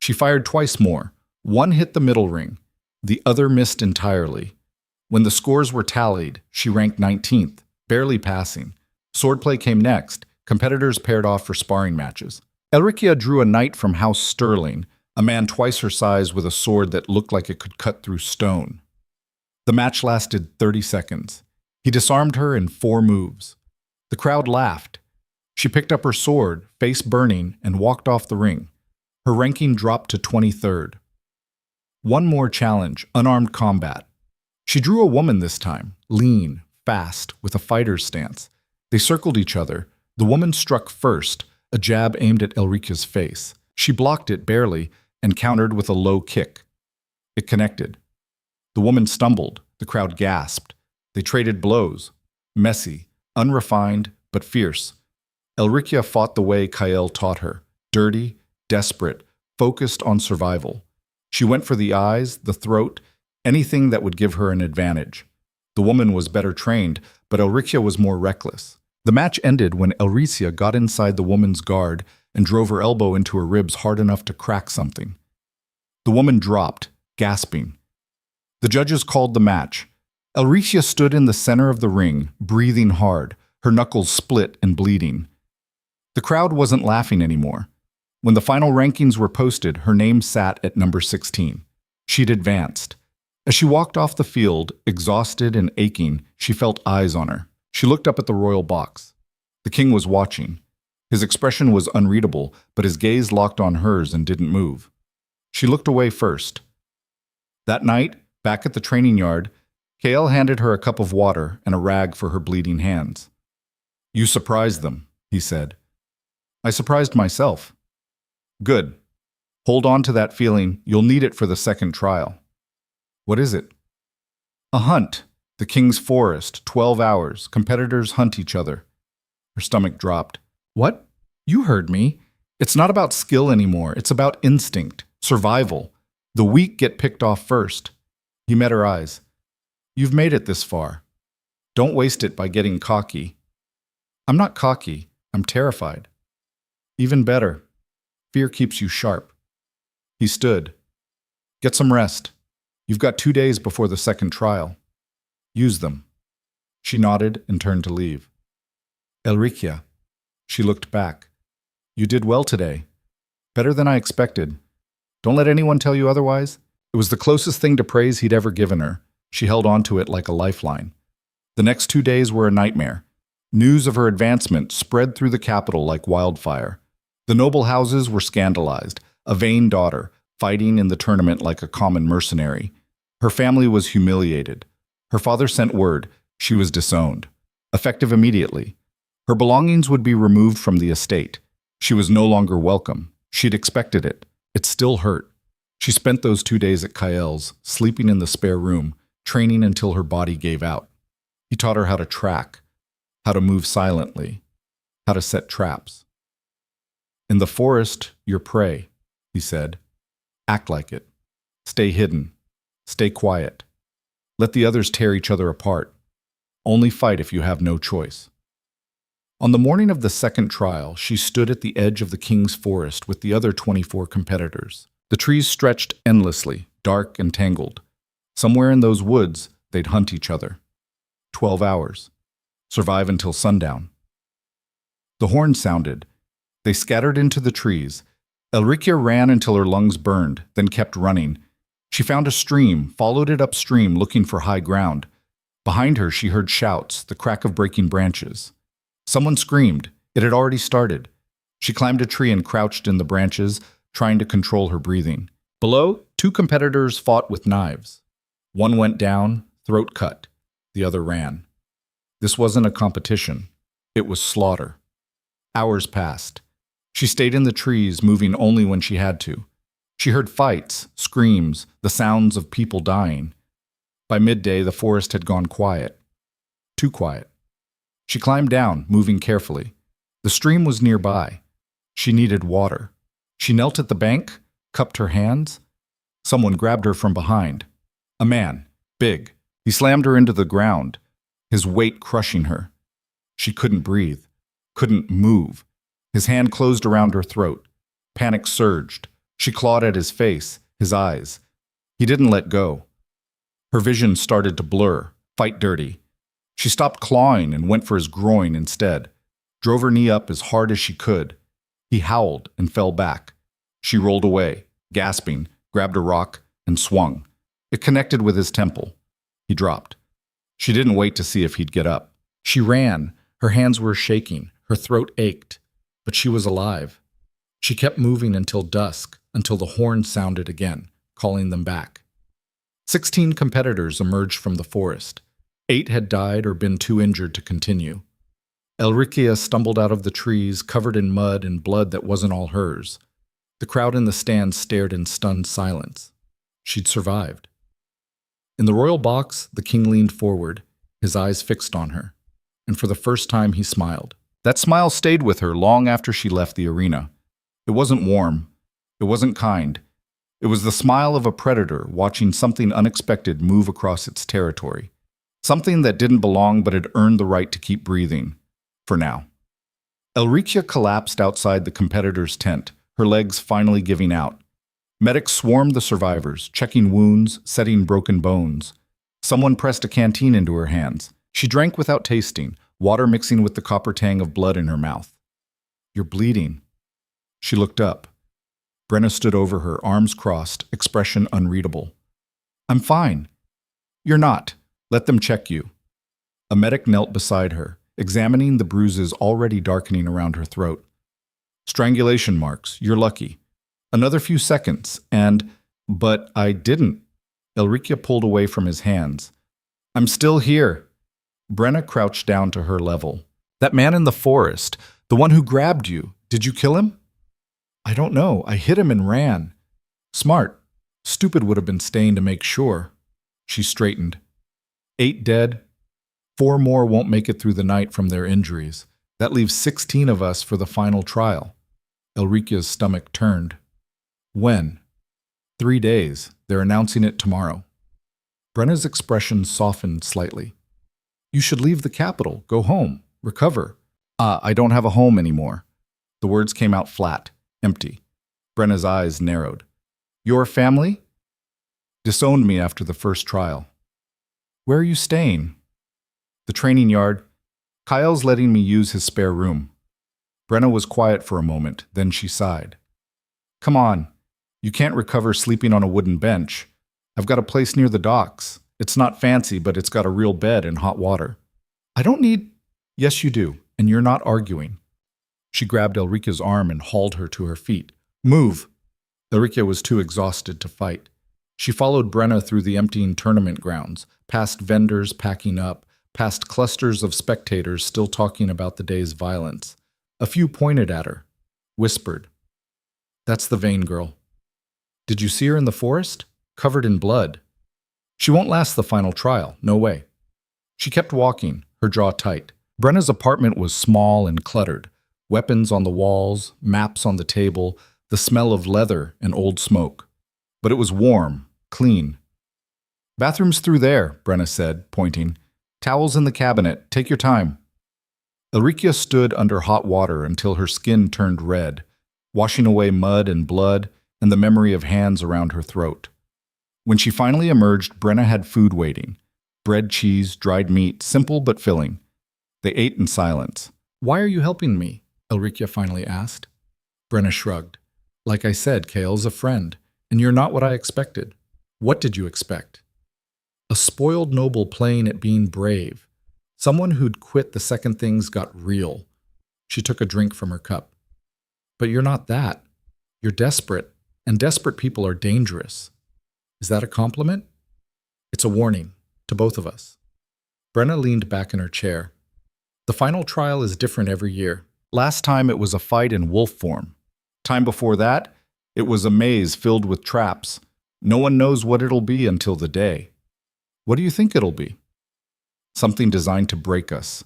She fired twice more. One hit the middle ring. The other missed entirely. When the scores were tallied, she ranked 19th, barely passing. Swordplay came next. Competitors paired off for sparring matches. Elrica drew a knight from House Sterling, a man twice her size with a sword that looked like it could cut through stone. The match lasted 30 seconds. He disarmed her in 4 moves. The crowd laughed. She picked up her sword, face burning, and walked off the ring. Her ranking dropped to 23rd. One more challenge, unarmed combat. She drew a woman this time, lean, fast, with a fighter's stance. They circled each other. The woman struck first, a jab aimed at Elrica's face. She blocked it barely and countered with a low kick. It connected. The woman stumbled. The crowd gasped. They traded blows. Messy, unrefined, but fierce. Elrica fought the way Kael taught her. Dirty, desperate, focused on survival. She went for the eyes, the throat, anything that would give her an advantage. The woman was better trained, but Elrica was more reckless. The match ended when Elrica got inside the woman's guard and drove her elbow into her ribs hard enough to crack something. The woman dropped, gasping. The judges called the match. Elrica stood in the center of the ring, breathing hard, her knuckles split and bleeding. The crowd wasn't laughing anymore. When the final rankings were posted, her name sat at number 16. She'd advanced. As she walked off the field, exhausted and aching, she felt eyes on her. She looked up at the royal box. The king was watching. His expression was unreadable, but his gaze locked on hers and didn't move. She looked away first. That night, back at the training yard, Kael handed her a cup of water and a rag for her bleeding hands. "You surprised them," he said. "I surprised myself." "Good. Hold on to that feeling. You'll need it for the second trial." "What is it?" "A hunt. The King's Forest, 12 hours. Competitors hunt each other." Her stomach dropped. "What? You heard me. It's not about skill anymore. It's about instinct, survival. The weak get picked off first." He met her eyes. "You've made it this far. Don't waste it by getting cocky." "I'm not cocky. I'm terrified." "Even better. Fear keeps you sharp." He stood. "Get some rest. You've got 2 days before the second trial. Use them." She nodded and turned to leave. "Elrikia." She looked back. "You did well today. Better than I expected. Don't let anyone tell you otherwise." It was the closest thing to praise he'd ever given her. She held on to it like a lifeline. The next 2 days were a nightmare. News of her advancement spread through the capital like wildfire. The noble houses were scandalized, a vain daughter, fighting in the tournament like a common mercenary. Her family was humiliated. Her father sent word she was disowned, effective immediately. Her belongings would be removed from the estate. She was no longer welcome. She'd expected it. It still hurt. She spent those 2 days at Kael's, sleeping in the spare room, training until her body gave out. He taught her how to track, how to move silently, how to set traps. "In the forest, you're prey," he said. "Act like it. Stay hidden. Stay quiet. Let the others tear each other apart. Only fight if you have no choice." On the morning of the second trial, she stood at the edge of the King's Forest with the other 24 competitors. The trees stretched endlessly, dark and tangled. Somewhere in those woods, they'd hunt each other. 12 hours. Survive until sundown. The horn sounded. They scattered into the trees. Elrikia ran until her lungs burned, then kept running. She found a stream, followed it upstream, looking for high ground. Behind her, she heard shouts, the crack of breaking branches. Someone screamed. It had already started. She climbed a tree and crouched in the branches, trying to control her breathing. Below, 2 competitors fought with knives. One went down, throat cut. The other ran. This wasn't a competition. It was slaughter. Hours passed. She stayed in the trees, moving only when she had to. She heard fights, screams, the sounds of people dying. By midday, the forest had gone quiet. Too quiet. She climbed down, moving carefully. The stream was nearby. She needed water. She knelt at the bank, cupped her hands. Someone grabbed her from behind. A man, big. He slammed her into the ground, his weight crushing her. She couldn't breathe, couldn't move. His hand closed around her throat. Panic surged. She clawed at his face, his eyes. He didn't let go. Her vision started to blur, fight dirty. She stopped clawing and went for his groin instead, drove her knee up as hard as she could. He howled and fell back. She rolled away, gasping, grabbed a rock, and swung. It connected with his temple. He dropped. She didn't wait to see if he'd get up. She ran. Her hands were shaking. Her throat ached. But she was alive. She kept moving until dusk, until the horn sounded again, calling them back. 16 competitors emerged from the forest. 8 had died or been too injured to continue. Elrikia stumbled out of the trees, covered in mud and blood that wasn't all hers. The crowd in the stand stared in stunned silence. She'd survived. In the royal box, the king leaned forward, his eyes fixed on her, and for the first time he smiled. That smile stayed with her long after she left the arena. It wasn't warm. It wasn't kind. It was the smile of a predator watching something unexpected move across its territory. Something that didn't belong but had earned the right to keep breathing. For now. Elrikia collapsed outside the competitor's tent, her legs finally giving out. Medics swarmed the survivors, checking wounds, setting broken bones. Someone pressed a canteen into her hands. She drank without tasting, water mixing with the copper tang of blood in her mouth. "You're bleeding." She looked up. Brenna stood over her, arms crossed, expression unreadable. "I'm fine." "You're not. Let them check you." A medic knelt beside her, examining the bruises already darkening around her throat. Strangulation marks. You're lucky. Another few seconds, and... But I didn't. Elricia pulled away from his hands. I'm still here. Brenna crouched down to her level. That man in the forest, the one who grabbed you, did you kill him? I don't know. I hit him and ran. Smart. Stupid would have been staying to make sure. She straightened. 8 dead. 4 more won't make it through the night from their injuries. That leaves 16 of us for the final trial. Elricia's stomach turned. When? 3 days. They're announcing it tomorrow. Brenna's expression softened slightly. You should leave the capital, go home, recover. I don't have a home anymore. The words came out flat, empty. Brenna's eyes narrowed. Your family? Disowned me after the first trial. Where are you staying? The training yard. Kyle's letting me use his spare room. Brenna was quiet for a moment, then she sighed. Come on. You can't recover sleeping on a wooden bench. I've got a place near the docks. It's not fancy, but it's got a real bed and hot water. I don't need... Yes, you do, and you're not arguing. She grabbed Elricia's arm and hauled her to her feet. Move! Elricia was too exhausted to fight. She followed Brenna through the emptying tournament grounds, past vendors packing up, past clusters of spectators still talking about the day's violence. A few pointed at her, whispered. That's the vain girl. Did you see her in the forest? Covered in blood. She won't last the final trial, no way. She kept walking, her jaw tight. Brenna's apartment was small and cluttered. Weapons on the walls, maps on the table, the smell of leather and old smoke. But it was warm, clean. Bathroom's through there, Brenna said, pointing. Towels in the cabinet. Take your time. Elricia stood under hot water until her skin turned red, washing away mud and blood and the memory of hands around her throat. When she finally emerged, Brenna had food waiting. Bread, cheese, dried meat, simple but filling. They ate in silence. Why are you helping me? Elricia finally asked. Brenna shrugged. Like I said, Kale's a friend, and you're not what I expected. What did you expect? A spoiled noble playing at being brave. Someone who'd quit the second things got real. She took a drink from her cup. But you're not that. You're desperate, and desperate people are dangerous. Is that a compliment? It's a warning, to both of us. Brenna leaned back in her chair. The final trial is different every year. Last time it was a fight in wolf form. Time before that, it was a maze filled with traps. No one knows what it'll be until the day. What do you think it'll be? Something designed to break us.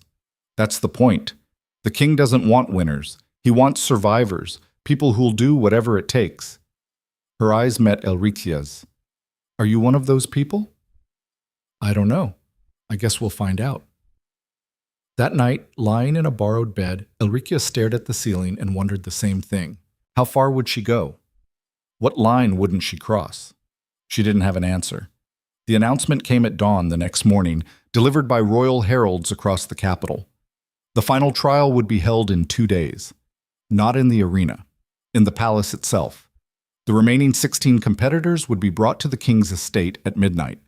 That's the point. The king doesn't want winners. He wants survivors, people who'll do whatever it takes. Her eyes met Elricia's. Are you one of those people? I don't know. I guess we'll find out. That night, lying in a borrowed bed, Elricia stared at the ceiling and wondered the same thing. How far would she go? What line wouldn't she cross? She didn't have an answer. The announcement came at dawn the next morning, delivered by royal heralds across the capital. The final trial would be held in 2 days. Not in the arena, in the palace itself. The remaining 16 competitors would be brought to the king's estate at midnight.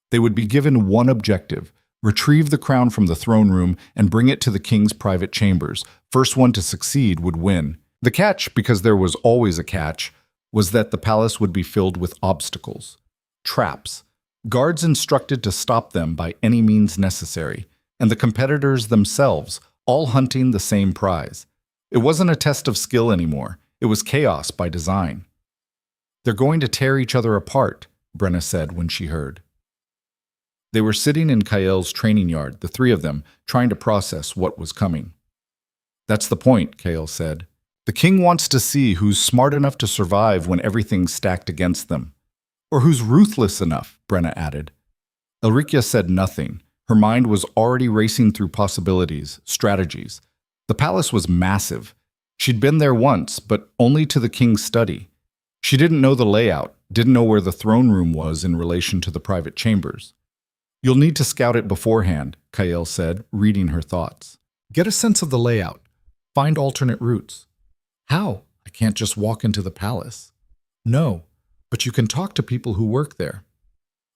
They would be given one objective: retrieve the crown from the throne room and bring it to the king's private chambers. First one to succeed would win. The catch, because there was always a catch, was that the palace would be filled with obstacles, traps, guards instructed to stop them by any means necessary, and the competitors themselves, all hunting the same prize. It wasn't a test of skill anymore. It was chaos by design. They're going to tear each other apart, Brenna said when she heard. They were sitting in Kael's training yard, the 3 of them, trying to process what was coming. That's the point, Kael said. The king wants to see who's smart enough to survive when everything's stacked against them. Or who's ruthless enough, Brenna added. Elricia said nothing. Her mind was already racing through possibilities, strategies. The palace was massive. She'd been there once, but only to the king's study. She didn't know the layout, didn't know where the throne room was in relation to the private chambers. You'll need to scout it beforehand, Kael said, reading her thoughts. Get a sense of the layout. Find alternate routes. How? I can't just walk into the palace. No, but you can talk to people who work there.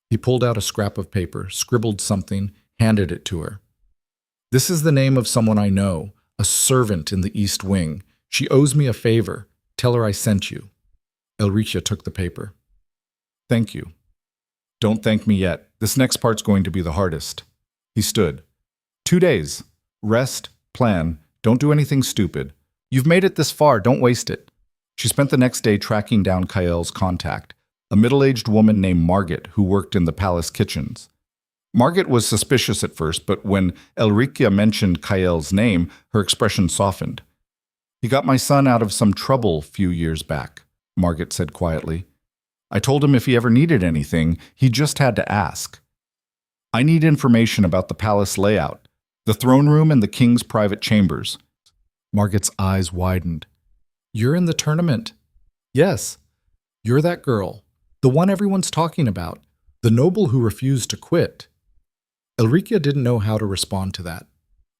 He pulled out a scrap of paper, scribbled something, handed it to her. This is the name of someone I know, a servant in the East Wing. She owes me a favor. Tell her I sent you. Elricia took the paper. Thank you. Don't thank me yet. This next part's going to be the hardest. He stood. 2 days. Rest, plan, don't do anything stupid. You've made it this far, don't waste it. She spent the next day tracking down Kael's contact, a middle-aged woman named Margit who worked in the palace kitchens. Margit was suspicious at first, but when Elricia mentioned Kael's name, her expression softened. He got my son out of some trouble a few years back, Margit said quietly. I told him if he ever needed anything, he just had to ask. I need information about the palace layout, the throne room and the king's private chambers. Margit's eyes widened. You're in the tournament? Yes. You're that girl, the one everyone's talking about, the noble who refused to quit. Elricia didn't know how to respond to that.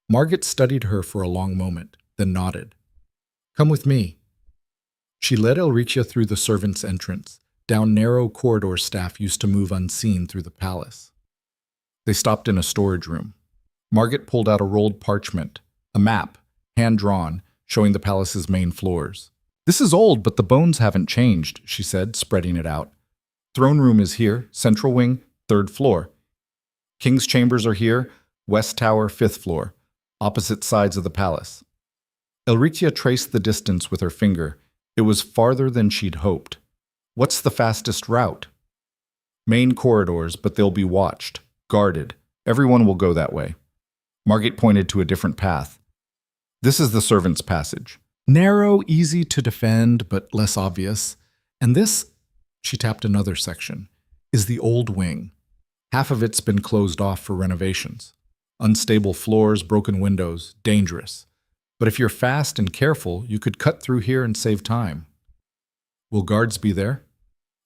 Margit studied her for a long moment, then nodded. Come with me. She led Elricia through the servants' entrance, down narrow corridors staff used to move unseen through the palace. They stopped in a storage room. Margit pulled out a rolled parchment, a map, hand-drawn, showing the palace's main floors. This is old, but the bones haven't changed, she said, spreading it out. Throne room is here, central wing, 3rd floor. King's chambers are here, west tower, 5th floor, opposite sides of the palace. Elricia traced the distance with her finger. It was farther than she'd hoped. What's the fastest route? Main corridors, but they'll be watched, guarded. Everyone will go that way. Margit pointed to a different path. This is the servants' passage. Narrow, easy to defend, but less obvious. And this, she tapped another section, is the old wing. Half of it's been closed off for renovations. Unstable floors, broken windows, dangerous. But if you're fast and careful, you could cut through here and save time. Will guards be there?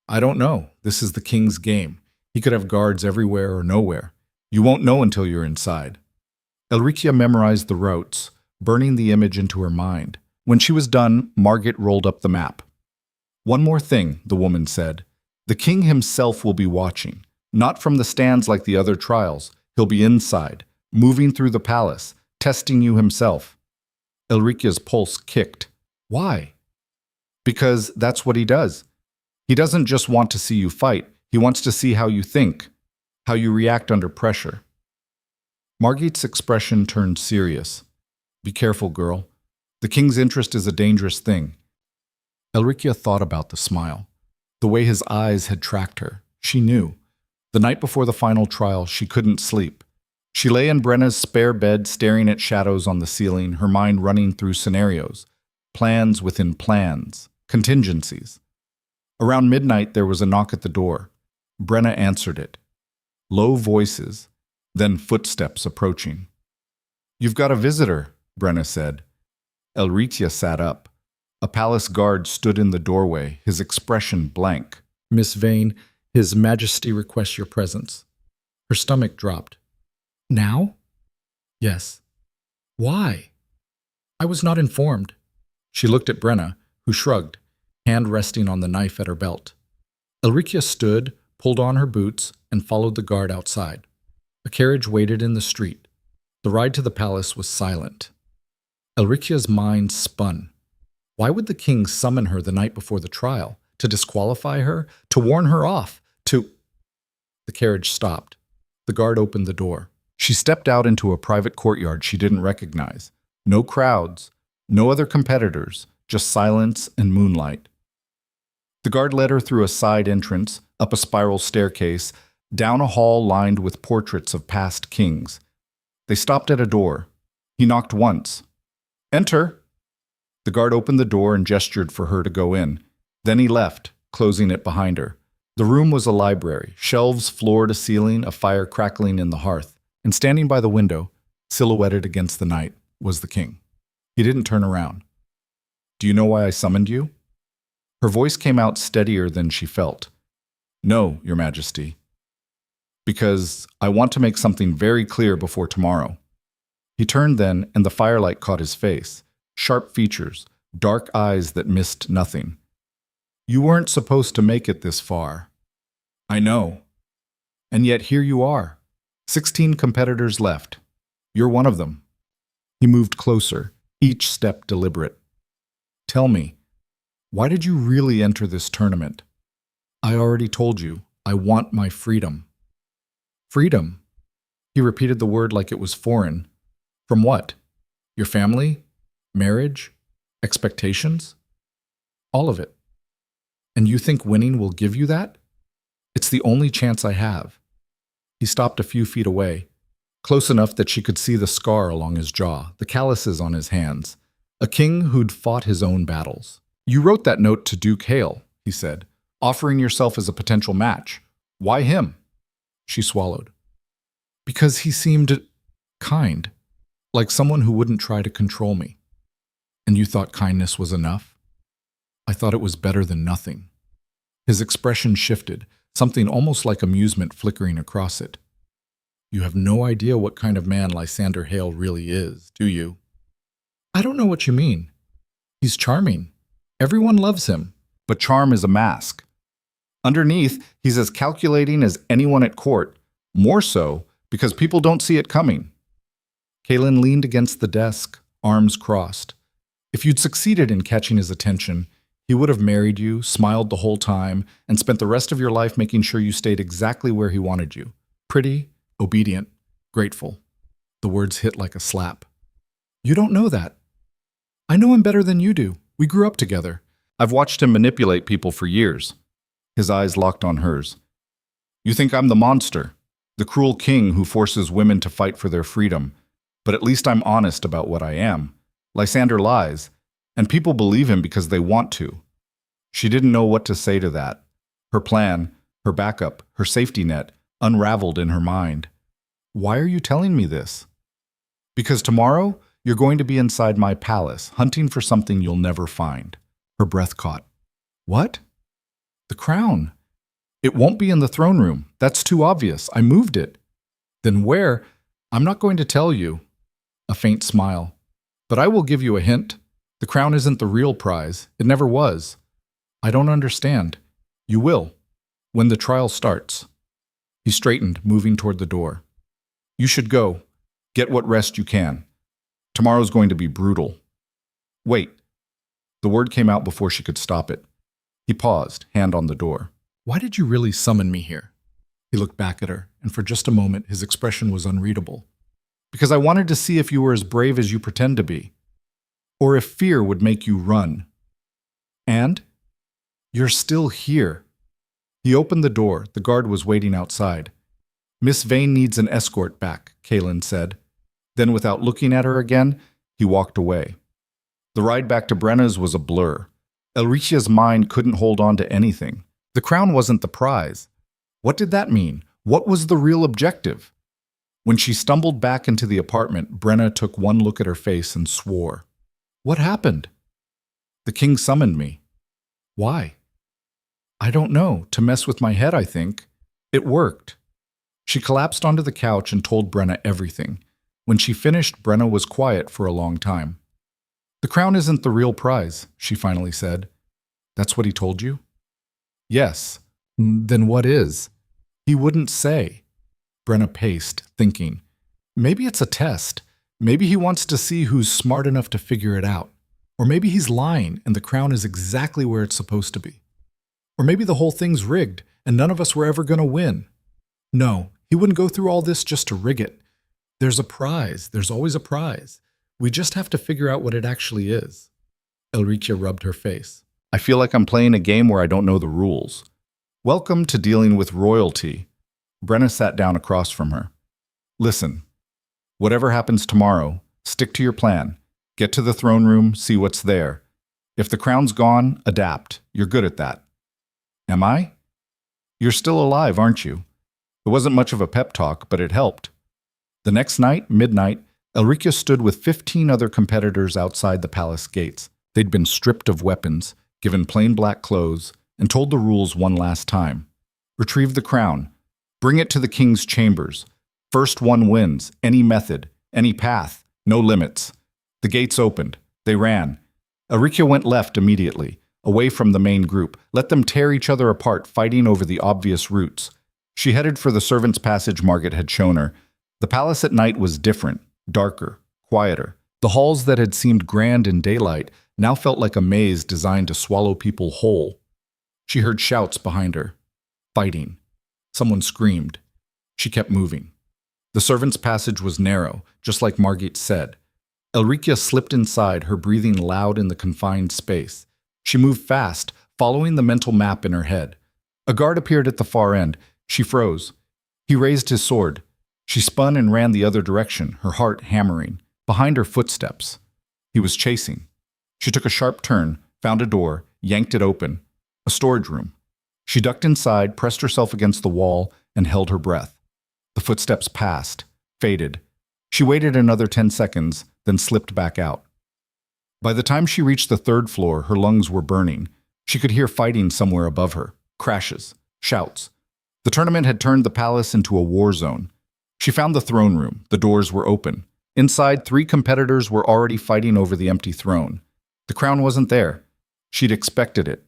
I don't know. This is the king's game. He could have guards everywhere or nowhere. You won't know until you're inside. Elricia memorized the routes, burning the image into her mind. When she was done, Margit rolled up the map. One more thing, the woman said. The king himself will be watching. Not from the stands like the other trials. He'll be inside, moving through the palace, testing you himself. Elricia's pulse kicked. Why? Because that's what he does. He doesn't just want to see you fight. He wants to see how you think, how you react under pressure. Margit's expression turned serious. Be careful, girl. The king's interest is a dangerous thing. Elricia thought about the smile. The way his eyes had tracked her. She knew. The night before the final trial, she couldn't sleep. She lay in Brenna's spare bed, staring at shadows on the ceiling, her mind running through scenarios. Plans within plans. Contingencies. Around midnight, there was a knock at the door. Brenna answered it. Low voices, then footsteps approaching. You've got a visitor, Brenna said. Elricia sat up. A palace guard stood in the doorway, his expression blank. Miss Vane, His Majesty requests your presence. Her stomach dropped. Now? Yes. Why? I was not informed. She looked at Brenna, who shrugged, hand resting on the knife at her belt. Elricia stood, pulled on her boots, and followed the guard outside. A carriage waited in the street. The ride to the palace was silent. Elricia's mind spun. Why would the king summon her the night before the trial? To disqualify her? To warn her off? The carriage stopped. The guard opened the door. She stepped out into a private courtyard she didn't recognize. No crowds, no other competitors, just silence and moonlight. The guard led her through a side entrance, up a spiral staircase, down a hall lined with portraits of past kings. They stopped at a door. He knocked once. Enter! The guard opened the door and gestured for her to go in. Then he left, closing it behind her. The room was a library, shelves floor to ceiling, a fire crackling in the hearth. And standing by the window, silhouetted against the night, was the king. He didn't turn around. Do you know why I summoned you? Her voice came out steadier than she felt. No, Your Majesty. Because I want to make something very clear before tomorrow. He turned then, and the firelight caught his face. Sharp features, dark eyes that missed nothing. You weren't supposed to make it this far. I know. And yet here you are. 16 competitors left. You're one of them. He moved closer, each step deliberate. Tell me, why did you really enter this tournament? I already told you, I want my freedom. Freedom? He repeated the word like it was foreign. From what? Your family? Marriage? Expectations? All of it. And you think winning will give you that? It's the only chance I have. He stopped a few feet away, close enough that she could see the scar along his jaw, the calluses on his hands. A king who'd fought his own battles. You wrote that note to Duke Hale, he said, offering yourself as a potential match. Why him? She swallowed. Because he seemed kind, like someone who wouldn't try to control me. And you thought kindness was enough? I thought it was better than nothing. His expression shifted, something almost like amusement flickering across it. You have no idea what kind of man Lysander Hale really is, do you? I don't know what you mean. He's charming. Everyone loves him. But charm is a mask. Underneath, he's as calculating as anyone at court, more so because people don't see it coming. Kaelin leaned against the desk, arms crossed. If you'd succeeded in catching his attention, he would have married you, smiled the whole time, and spent the rest of your life making sure you stayed exactly where he wanted you. Pretty, obedient, grateful. The words hit like a slap. You don't know that. I know him better than you do. We grew up together. I've watched him manipulate people for years. His eyes locked on hers. You think I'm the monster, the cruel king who forces women to fight for their freedom. But at least I'm honest about what I am. Lysander lies, and people believe him because they want to. She didn't know what to say to that. Her plan, her backup, her safety net, unraveled in her mind. Why are you telling me this? Because tomorrow, you're going to be inside my palace, hunting for something you'll never find. Her breath caught. What? The crown. It won't be in the throne room. That's too obvious. I moved it. Then where? I'm not going to tell you. A faint smile. But I will give you a hint. The crown isn't the real prize. It never was. I don't understand. You will. When the trial starts. He straightened, moving toward the door. You should go. Get what rest you can. Tomorrow's going to be brutal. Wait. The word came out before she could stop it. He paused, hand on the door. Why did you really summon me here? He looked back at her, and for just a moment his expression was unreadable. Because I wanted to see if you were as brave as you pretend to be. Or if fear would make you run. And? You're still here. He opened the door. The guard was waiting outside. Miss Vane needs an escort back, Kaelin said. Then, without looking at her again, he walked away. The ride back to Brenna's was a blur. Elricia's mind couldn't hold on to anything. The crown wasn't the prize. What did that mean? What was the real objective? When she stumbled back into the apartment, Brenna took one look at her face and swore. What happened? The king summoned me. Why? I don't know. To mess with my head, I think. It worked. She collapsed onto the couch and told Brenna everything. When she finished, Brenna was quiet for a long time. The crown isn't the real prize, she finally said. That's what he told you? Yes. Then what is? He wouldn't say. Brenna paced, thinking. Maybe it's a test. Maybe he wants to see who's smart enough to figure it out. Or maybe he's lying and the crown is exactly where it's supposed to be. Or maybe the whole thing's rigged and none of us were ever going to win. No, he wouldn't go through all this just to rig it. There's a prize. There's always a prize. We just have to figure out what it actually is. Elricia rubbed her face. I feel like I'm playing a game where I don't know the rules. Welcome to dealing with royalty. Brenna sat down across from her. Listen, whatever happens tomorrow, stick to your plan. Get to the throne room, see what's there. If the crown's gone, adapt. You're good at that. Am I? You're still alive, aren't you? It wasn't much of a pep talk, but it helped. The next night, midnight, Elricia stood with 15 other competitors outside the palace gates. They'd been stripped of weapons, given plain black clothes, and told the rules one last time. Retrieve the crown. Bring it to the king's chambers. First one wins, any method, any path, no limits. The gates opened. They ran. Elricia went left immediately, away from the main group. Let them tear each other apart, fighting over the obvious routes. She headed for the servants' passage Margaret had shown her. The palace at night was different, darker, quieter. The halls that had seemed grand in daylight now felt like a maze designed to swallow people whole. She heard shouts behind her. Fighting. Someone screamed. She kept moving. The servants' passage was narrow, just like Margit said. Elrikia slipped inside, her breathing loud in the confined space. She moved fast, following the mental map in her head. A guard appeared at the far end. She froze. He raised his sword. She spun and ran the other direction, her heart hammering. Behind her, footsteps. He was chasing. She took a sharp turn, found a door, yanked it open. A storage room. She ducked inside, pressed herself against the wall, and held her breath. The footsteps passed, faded. She waited another 10 seconds, then slipped back out. By the time she reached the third floor, her lungs were burning. She could hear fighting somewhere above her. Crashes. Shouts. The tournament had turned the palace into a war zone. She found the throne room. The doors were open. Inside, 3 competitors were already fighting over the empty throne. The crown wasn't there. She'd expected it.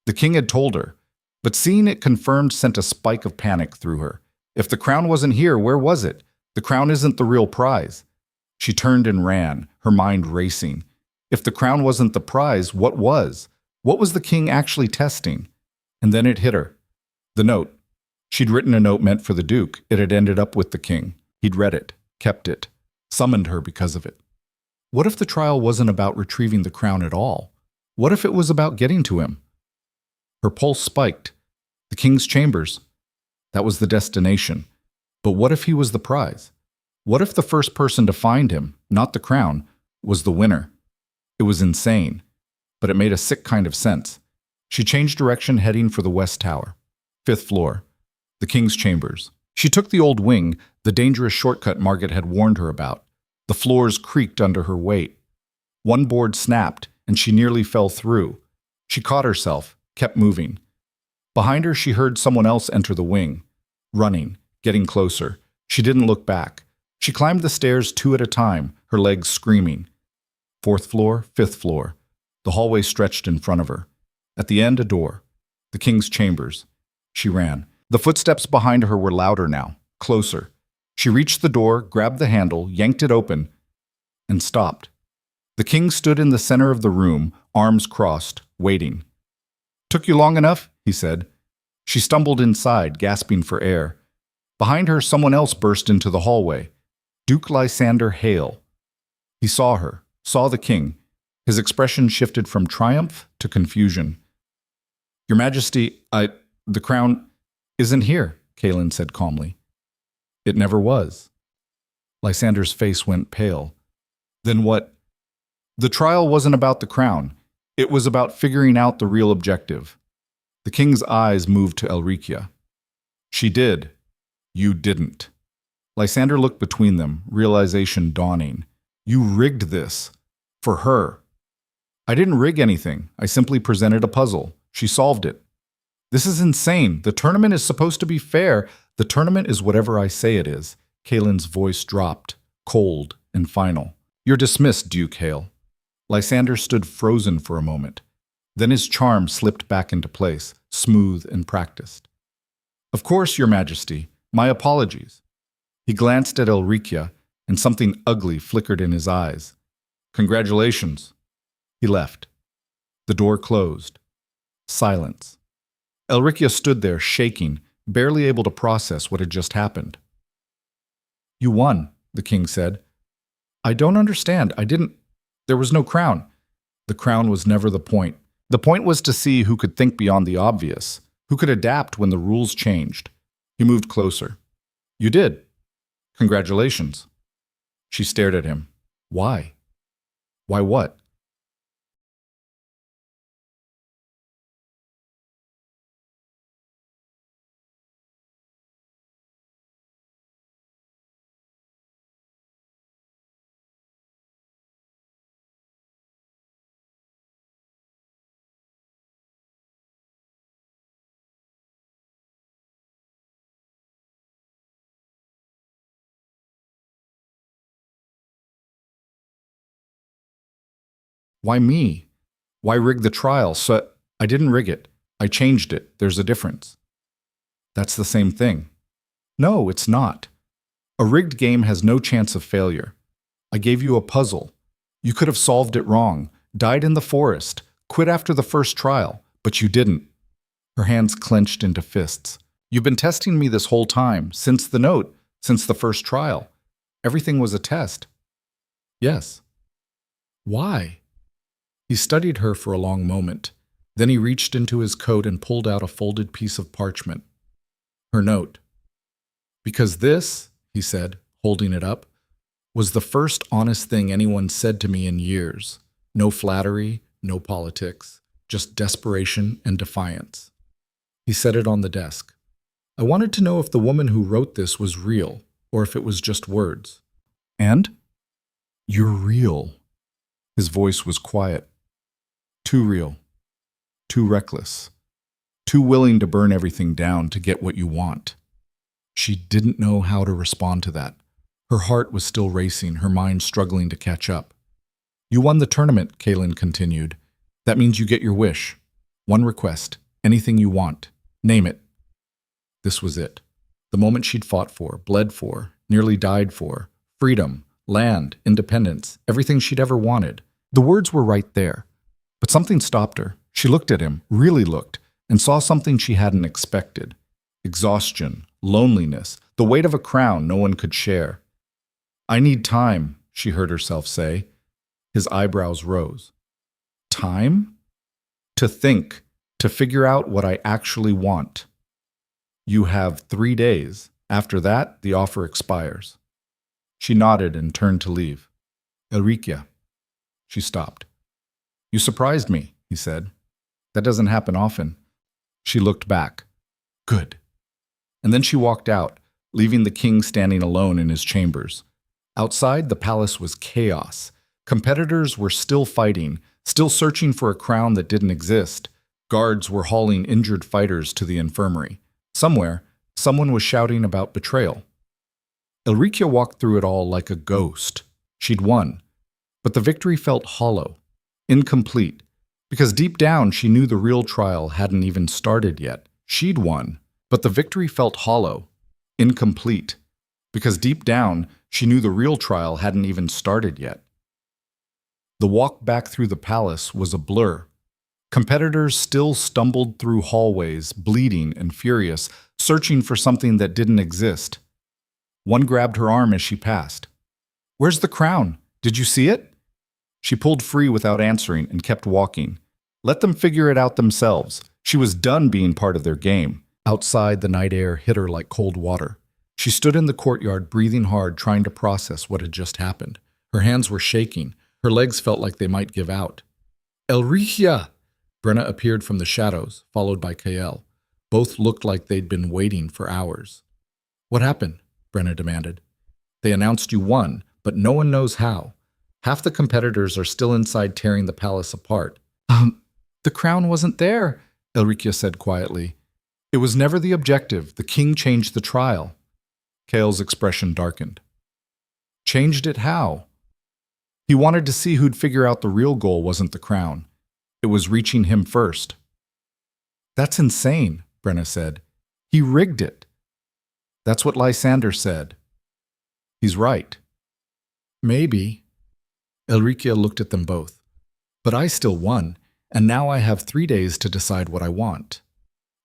The king had told her. But seeing it confirmed sent a spike of panic through her. If the crown wasn't here, where was it? The crown isn't the real prize. She turned and ran, her mind racing. If the crown wasn't the prize, what was? What was the king actually testing? And then it hit her. The note. She'd written a note meant for the duke. It had ended up with the king. He'd read it, kept it, summoned her because of it. What if the trial wasn't about retrieving the crown at all? What if it was about getting to him? Her pulse spiked. The king's chambers. That was the destination. But what if he was the prize? What if the first person to find him, not the crown, was the winner? It was insane, but it made a sick kind of sense. She changed direction, heading for the west tower. 5th floor. The king's chambers. She took the old wing, the dangerous shortcut Margit had warned her about. The floors creaked under her weight. One board snapped, and she nearly fell through. She caught herself, kept moving. Behind her, she heard someone else enter the wing. Running, getting closer. She didn't look back. She climbed the stairs 2 at a time, her legs screaming. 4th floor, 5th floor. The hallway stretched in front of her. At the end, a door. The king's chambers. She ran. The footsteps behind her were louder now, closer. She reached the door, grabbed the handle, yanked it open, and stopped. The king stood in the center of the room, arms crossed, waiting. "Took you long enough?" he said. She stumbled inside, gasping for air. Behind her, someone else burst into the hallway. Duke Lysander Hale. He saw her, saw the king. His expression shifted from triumph to confusion. "Your Majesty, the crown isn't here," Kaelin said calmly. "It never was." Lysander's face went pale. "Then what?" "The trial wasn't about the crown. It was about figuring out the real objective." The king's eyes moved to Elrikia. "She did. You didn't." Lysander looked between them, realization dawning. "You rigged this. For her." "I didn't rig anything. I simply presented a puzzle. She solved it." "This is insane. The tournament is supposed to be fair." "The tournament is whatever I say it is." Kaelin's voice dropped, cold and final. "You're dismissed, Duke Hale." Lysander stood frozen for a moment. Then his charm slipped back into place, smooth and practiced. "Of course, Your Majesty. My apologies." He glanced at Elrikia, and something ugly flickered in his eyes. "Congratulations." He left. The door closed. Silence. Elrikia stood there, shaking, barely able to process what had just happened. "You won," the king said. "I don't understand. There was no crown." "The crown was never the point. The point was to see who could think beyond the obvious, who could adapt when the rules changed." He moved closer. "You did. Congratulations." She stared at him. "Why? Why what?" "Why me? Why rig the trial? So I didn't rig it. I changed it. There's a difference." "That's the same thing." "No, it's not. A rigged game has no chance of failure. I gave you a puzzle. You could have solved it wrong, Died in the forest. Quit after the first trial. But you didn't. Her hands clenched into fists. You've been testing me this whole time, since the note, since the first trial. Everything was a test. Yes. Why? He studied her for a long moment. Then he reached into his coat and pulled out a folded piece of parchment. Her note. Because this, he said, holding it up, was the first honest thing anyone said to me in years. No flattery, no politics, just desperation and defiance. He set it on the desk. I wanted to know if the woman who wrote this was real, or if it was just words. And? You're real. His voice was quiet. Too real. Too reckless. Too willing to burn everything down to get what you want. She didn't know how to respond to that. Her heart was still racing, her mind struggling to catch up. You won the tournament, Kaylin continued. That means you get your wish. One request. Anything you want. Name it. This was it. The moment she'd fought for, bled for, nearly died for. Freedom, land, independence, everything she'd ever wanted. The words were right there. But something stopped her. She looked at him, really looked, and saw something she hadn't expected. Exhaustion, loneliness, the weight of a crown no one could share. I need time, she heard herself say. His eyebrows rose. Time? To think, to figure out what I actually want. You have 3 days. After that, the offer expires. She nodded and turned to leave. Elrikia. She stopped. You surprised me, he said. That doesn't happen often. She looked back. Good. And then she walked out, leaving the king standing alone in his chambers. Outside, the palace was chaos. Competitors were still fighting, still searching for a crown that didn't exist. Guards were hauling injured fighters to the infirmary. Somewhere, someone was shouting about betrayal. Elrikia walked through it all like a ghost. She'd won. But the victory felt hollow, incomplete, because deep down she knew the real trial hadn't even started yet. She'd won, but the victory felt hollow, incomplete, because deep down she knew the real trial hadn't even started yet. The walk back through the palace was a blur. Competitors still stumbled through hallways, bleeding and furious, searching for something that didn't exist. One grabbed her arm as she passed. Where's the crown? Did you see it? She pulled free without answering and kept walking. Let them figure it out themselves. She was done being part of their game. Outside, the night air hit her like cold water. She stood in the courtyard, breathing hard, trying to process what had just happened. Her hands were shaking. Her legs felt like they might give out. Elrikia! Brenna appeared from the shadows, followed by Kael. Both looked like they'd been waiting for hours. What happened? Brenna demanded. They announced you won, but no one knows how. Half the competitors are still inside tearing the palace apart. The crown wasn't there, Elrikia said quietly. It was never the objective. The king changed the trial. Kael's expression darkened. Changed it how? He wanted to see who'd figure out the real goal wasn't the crown. It was reaching him first. That's insane, Brenna said. He rigged it. That's what Lysander said. He's right. Maybe. Elrikia looked at them both. But I still won, and now I have 3 days to decide what I want.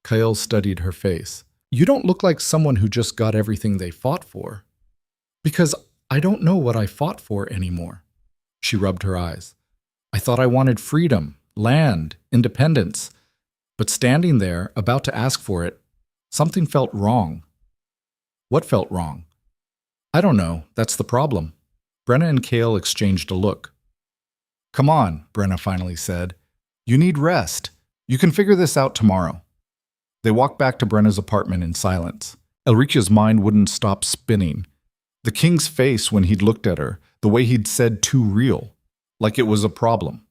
Kael studied her face. You don't look like someone who just got everything they fought for. Because I don't know what I fought for anymore. She rubbed her eyes. I thought I wanted freedom, land, independence. But standing there, about to ask for it, something felt wrong. What felt wrong? I don't know. That's the problem. Brenna and Kael exchanged a look. Come on, Brenna finally said. You need rest. You can figure this out tomorrow. They walked back to Brenna's apartment in silence. Elrikia's mind wouldn't stop spinning. The king's face when he'd looked at her, the way he'd said too real, like it was a problem,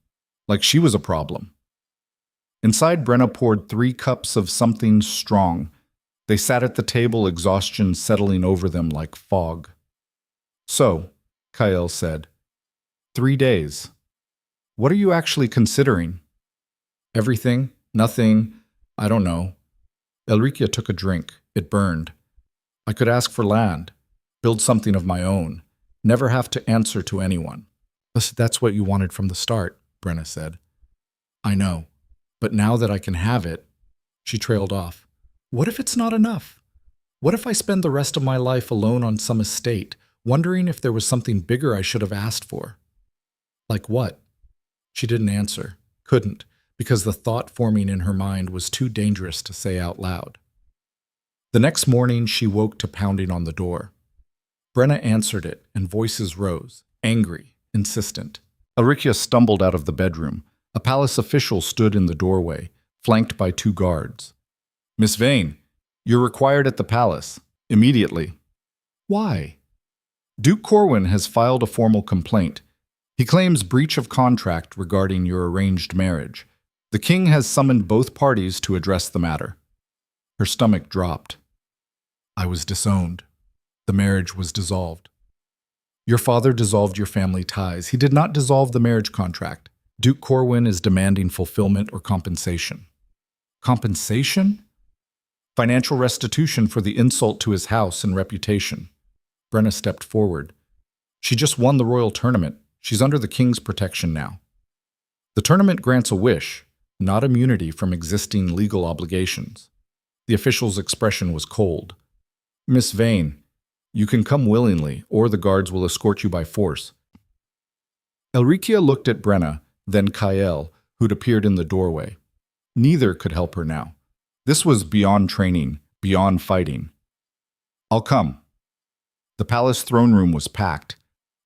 like she was a problem. Inside, Brenna poured 3 cups of something strong. They sat at the table, exhaustion settling over them like fog. So, Kael said, 3 days. What are you actually considering? Everything? Nothing? I don't know. Elrikia took a drink. It burned. I could ask for land, build something of my own, never have to answer to anyone. That's what you wanted from the start. Brenna said. I know, but now that I can have it, she trailed off. What if it's not enough? What if I spend the rest of my life alone on some estate, wondering if there was something bigger I should have asked for? Like what? She didn't answer, couldn't, because the thought forming in her mind was too dangerous to say out loud. The next morning, she woke to pounding on the door. Brenna answered it, and voices rose, angry, insistent. Elricia stumbled out of the bedroom. A palace official stood in the doorway, flanked by 2 guards. Miss Vane, you're required at the palace. Immediately. Why? Duke Corwin has filed a formal complaint. He claims breach of contract regarding your arranged marriage. The king has summoned both parties to address the matter. Her stomach dropped. I was disowned. The marriage was dissolved. Your father dissolved your family ties. He did not dissolve the marriage contract. Duke Corwin is demanding fulfillment or compensation. Compensation? Financial restitution for the insult to his house and reputation. Brenna stepped forward. She just won the royal tournament. She's under the king's protection now. The tournament grants a wish, not immunity from existing legal obligations. The official's expression was cold. Miss Vane, you can come willingly, or the guards will escort you by force. Elricia looked at Brenna, then Kael, who'd appeared in the doorway. Neither could help her now. This was beyond training, beyond fighting. I'll come. The palace throne room was packed.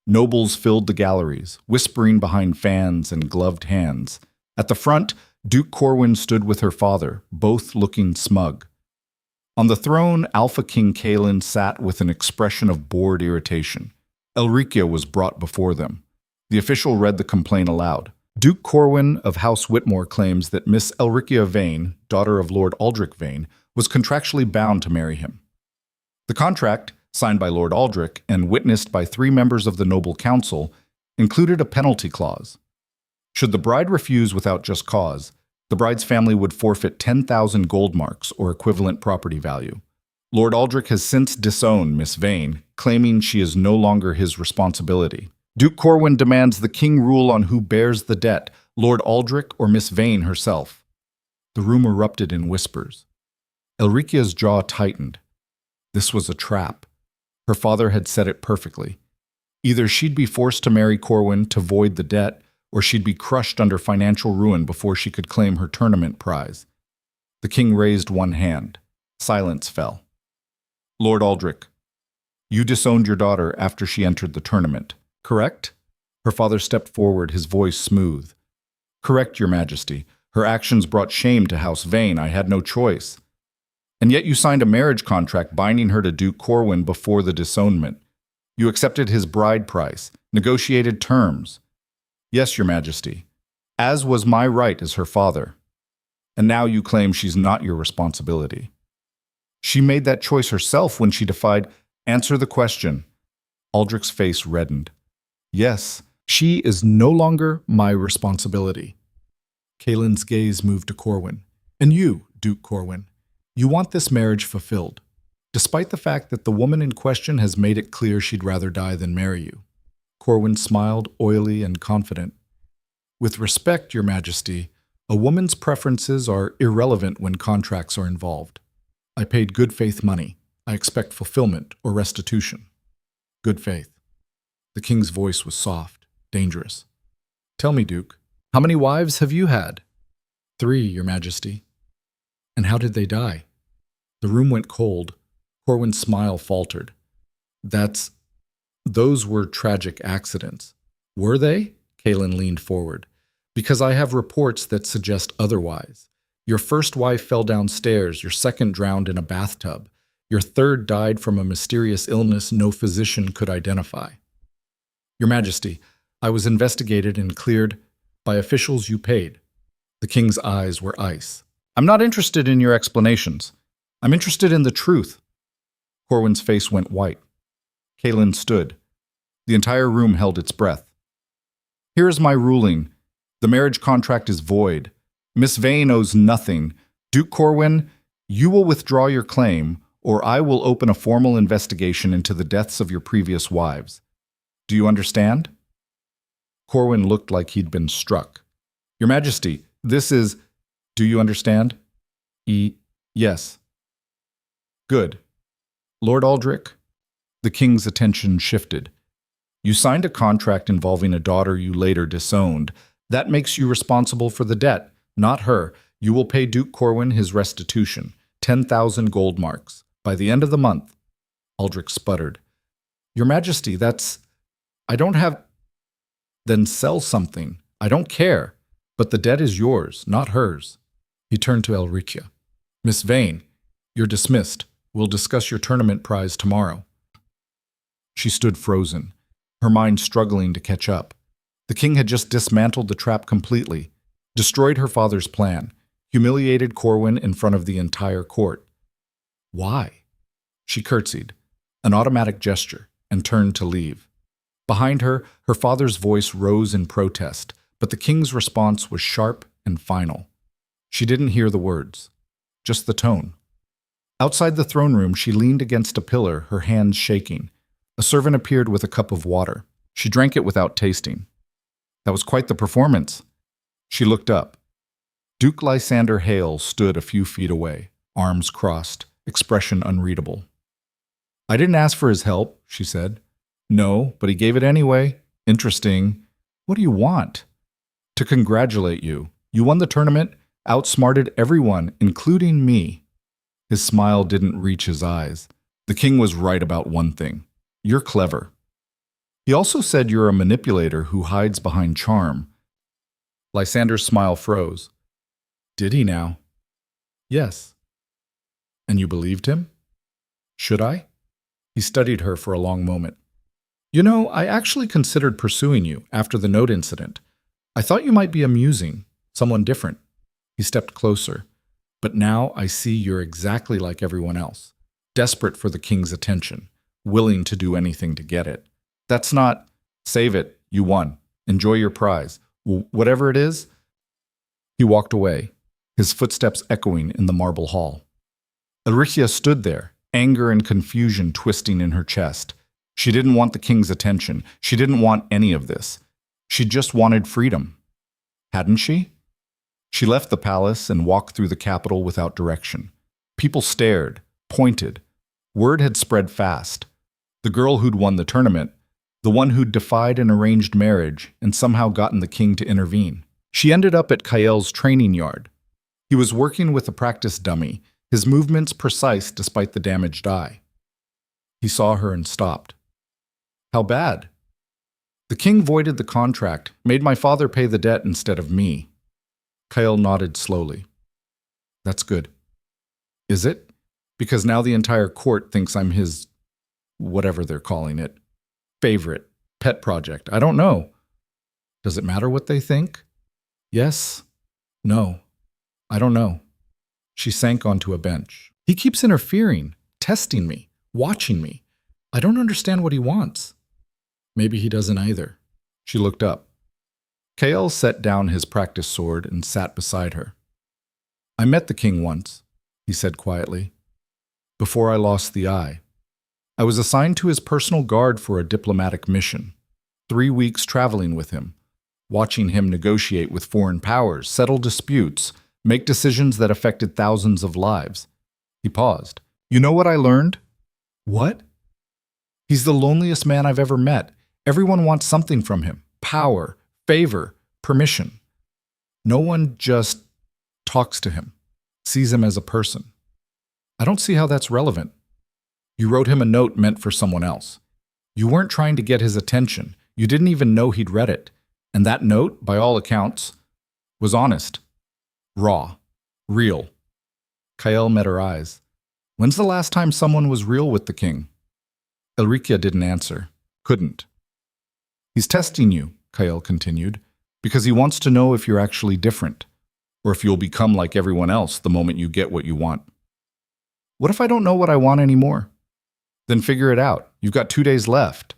Nobles filled the galleries, whispering behind fans and gloved hands. At the front, Duke Corwin stood with her father, both looking smug. On the throne, Alpha King Kaelin sat with an expression of bored irritation. Elricia was brought before them. The official read the complaint aloud. Duke Corwin of House Whitmore claims that Miss Elricia Vane, daughter of Lord Aldrich Vane, was contractually bound to marry him. The contract, signed by Lord Aldrich and witnessed by 3 members of the Noble Council, included a penalty clause. Should the bride refuse without just cause, the bride's family would forfeit 10,000 gold marks or equivalent property value. Lord Aldrich has since disowned Miss Vane, claiming she is no longer his responsibility. Duke Corwin demands the king rule on who bears the debt, Lord Aldrich or Miss Vane herself. The room erupted in whispers. Elricia's jaw tightened. This was a trap. Her father had said it perfectly. Either she'd be forced to marry Corwin to void the debt, or she'd be crushed under financial ruin before she could claim her tournament prize. The king raised one hand. Silence fell. Lord Aldrich, you disowned your daughter after she entered the tournament, correct? Her father stepped forward, his voice smooth. Correct, your majesty. Her actions brought shame to House Vane. I had no choice. And yet you signed a marriage contract binding her to Duke Corwin before the disownment. You accepted his bride price, negotiated terms. Yes, your majesty, as was my right as her father. And now you claim she's not your responsibility. She made that choice herself when she defied. Answer the question. Aldrich's face reddened. Yes, she is no longer my responsibility. Kaelin's gaze moved to Corwin. And you, Duke Corwin, you want this marriage fulfilled, despite the fact that the woman in question has made it clear she'd rather die than marry you. Corwin smiled, oily and confident. With respect, your majesty, a woman's preferences are irrelevant when contracts are involved. I paid good faith money. I expect fulfillment or restitution. Good faith. The king's voice was soft, dangerous. Tell me, Duke, how many wives have you had? 3, your majesty. And how did they die? The room went cold. Corwin's smile faltered. Those were tragic accidents. Were they? Kaelin leaned forward. Because I have reports that suggest otherwise. Your first wife fell downstairs, your second drowned in a bathtub. Your third died from a mysterious illness no physician could identify. Your Majesty, I was investigated and cleared by officials you paid. The king's eyes were ice. I'm not interested in your explanations. I'm interested in the truth. Corwin's face went white. Kaelin stood. The entire room held its breath. Here is my ruling. The marriage contract is void. Miss Vane owes nothing. Duke Corwin, you will withdraw your claim, or I will open a formal investigation into the deaths of your previous wives. Do you understand? Corwin looked like he'd been struck. Your Majesty, this is... Do you understand? Yes. Good. Lord Aldrich? The king's attention shifted. You signed a contract involving a daughter you later disowned. That makes you responsible for the debt, not her. You will pay Duke Corwin his restitution, 10,000 gold marks, by the end of the month. Aldrich sputtered. Your Majesty, that's... I don't have... Then sell something. I don't care. But the debt is yours, not hers. He turned to Elricia. Miss Vane, you're dismissed. We'll discuss your tournament prize tomorrow. She stood frozen, her mind struggling to catch up. The king had just dismantled the trap completely, destroyed her father's plan, humiliated Corwin in front of the entire court. Why? She curtsied, an automatic gesture, and turned to leave. Behind her, her father's voice rose in protest, but the king's response was sharp and final. She didn't hear the words, just the tone. Outside the throne room, she leaned against a pillar, her hands shaking. A servant appeared with a cup of water. She drank it without tasting. That was quite the performance. She looked up. Duke Lysander Hale stood a few feet away, arms crossed, expression unreadable. I didn't ask for his help, she said. No, but he gave it anyway. Interesting. What do you want? To congratulate you. You won the tournament, outsmarted everyone, including me. His smile didn't reach his eyes. The king was right about one thing. You're clever. He also said you're a manipulator who hides behind charm. Lysander's smile froze. Did he now? Yes. And you believed him? Should I? He studied her for a long moment. You know, I actually considered pursuing you after the note incident. I thought you might be amusing, someone different. He stepped closer. But now I see you're exactly like everyone else, desperate for the king's attention, willing to do anything to get it. That's not, save it, you won, enjoy your prize, whatever it is. He walked away, his footsteps echoing in the marble hall. Elricia stood there, anger and confusion twisting in her chest. She didn't want the king's attention. She didn't want any of this. She just wanted freedom. Hadn't she? She left the palace and walked through the capital without direction. People stared, pointed. Word had spread fast. The girl who'd won the tournament, the one who'd defied an arranged marriage and somehow gotten the king to intervene. She ended up at Kael's training yard. He was working with a practice dummy, his movements precise despite the damaged eye. He saw her and stopped. How bad? The king voided the contract, made my father pay the debt instead of me. Kael nodded slowly. That's good. Is it? Because now the entire court thinks I'm his, whatever they're calling it, favorite, pet project. I don't know. Does it matter what they think? Yes. No. I don't know. She sank onto a bench. He keeps interfering, testing me, watching me. I don't understand what he wants. Maybe he doesn't either. She looked up. Kael set down his practice sword and sat beside her. I met the king once, he said quietly, before I lost the eye. I was assigned to his personal guard for a diplomatic mission. 3 weeks traveling with him, watching him negotiate with foreign powers, settle disputes, make decisions that affected thousands of lives. He paused. You know what I learned? What? He's the loneliest man I've ever met. Everyone wants something from him. Power, favor, permission. No one just talks to him, sees him as a person. I don't see how that's relevant. You wrote him a note meant for someone else. You weren't trying to get his attention. You didn't even know he'd read it. And that note, by all accounts, was honest, raw, real. Kael met her eyes. When's the last time someone was real with the king? Elricia didn't answer. Couldn't. He's testing you, Kael continued, because he wants to know if you're actually different, or if you'll become like everyone else the moment you get what you want. What if I don't know what I want anymore? Then figure it out. You've got 2 days left.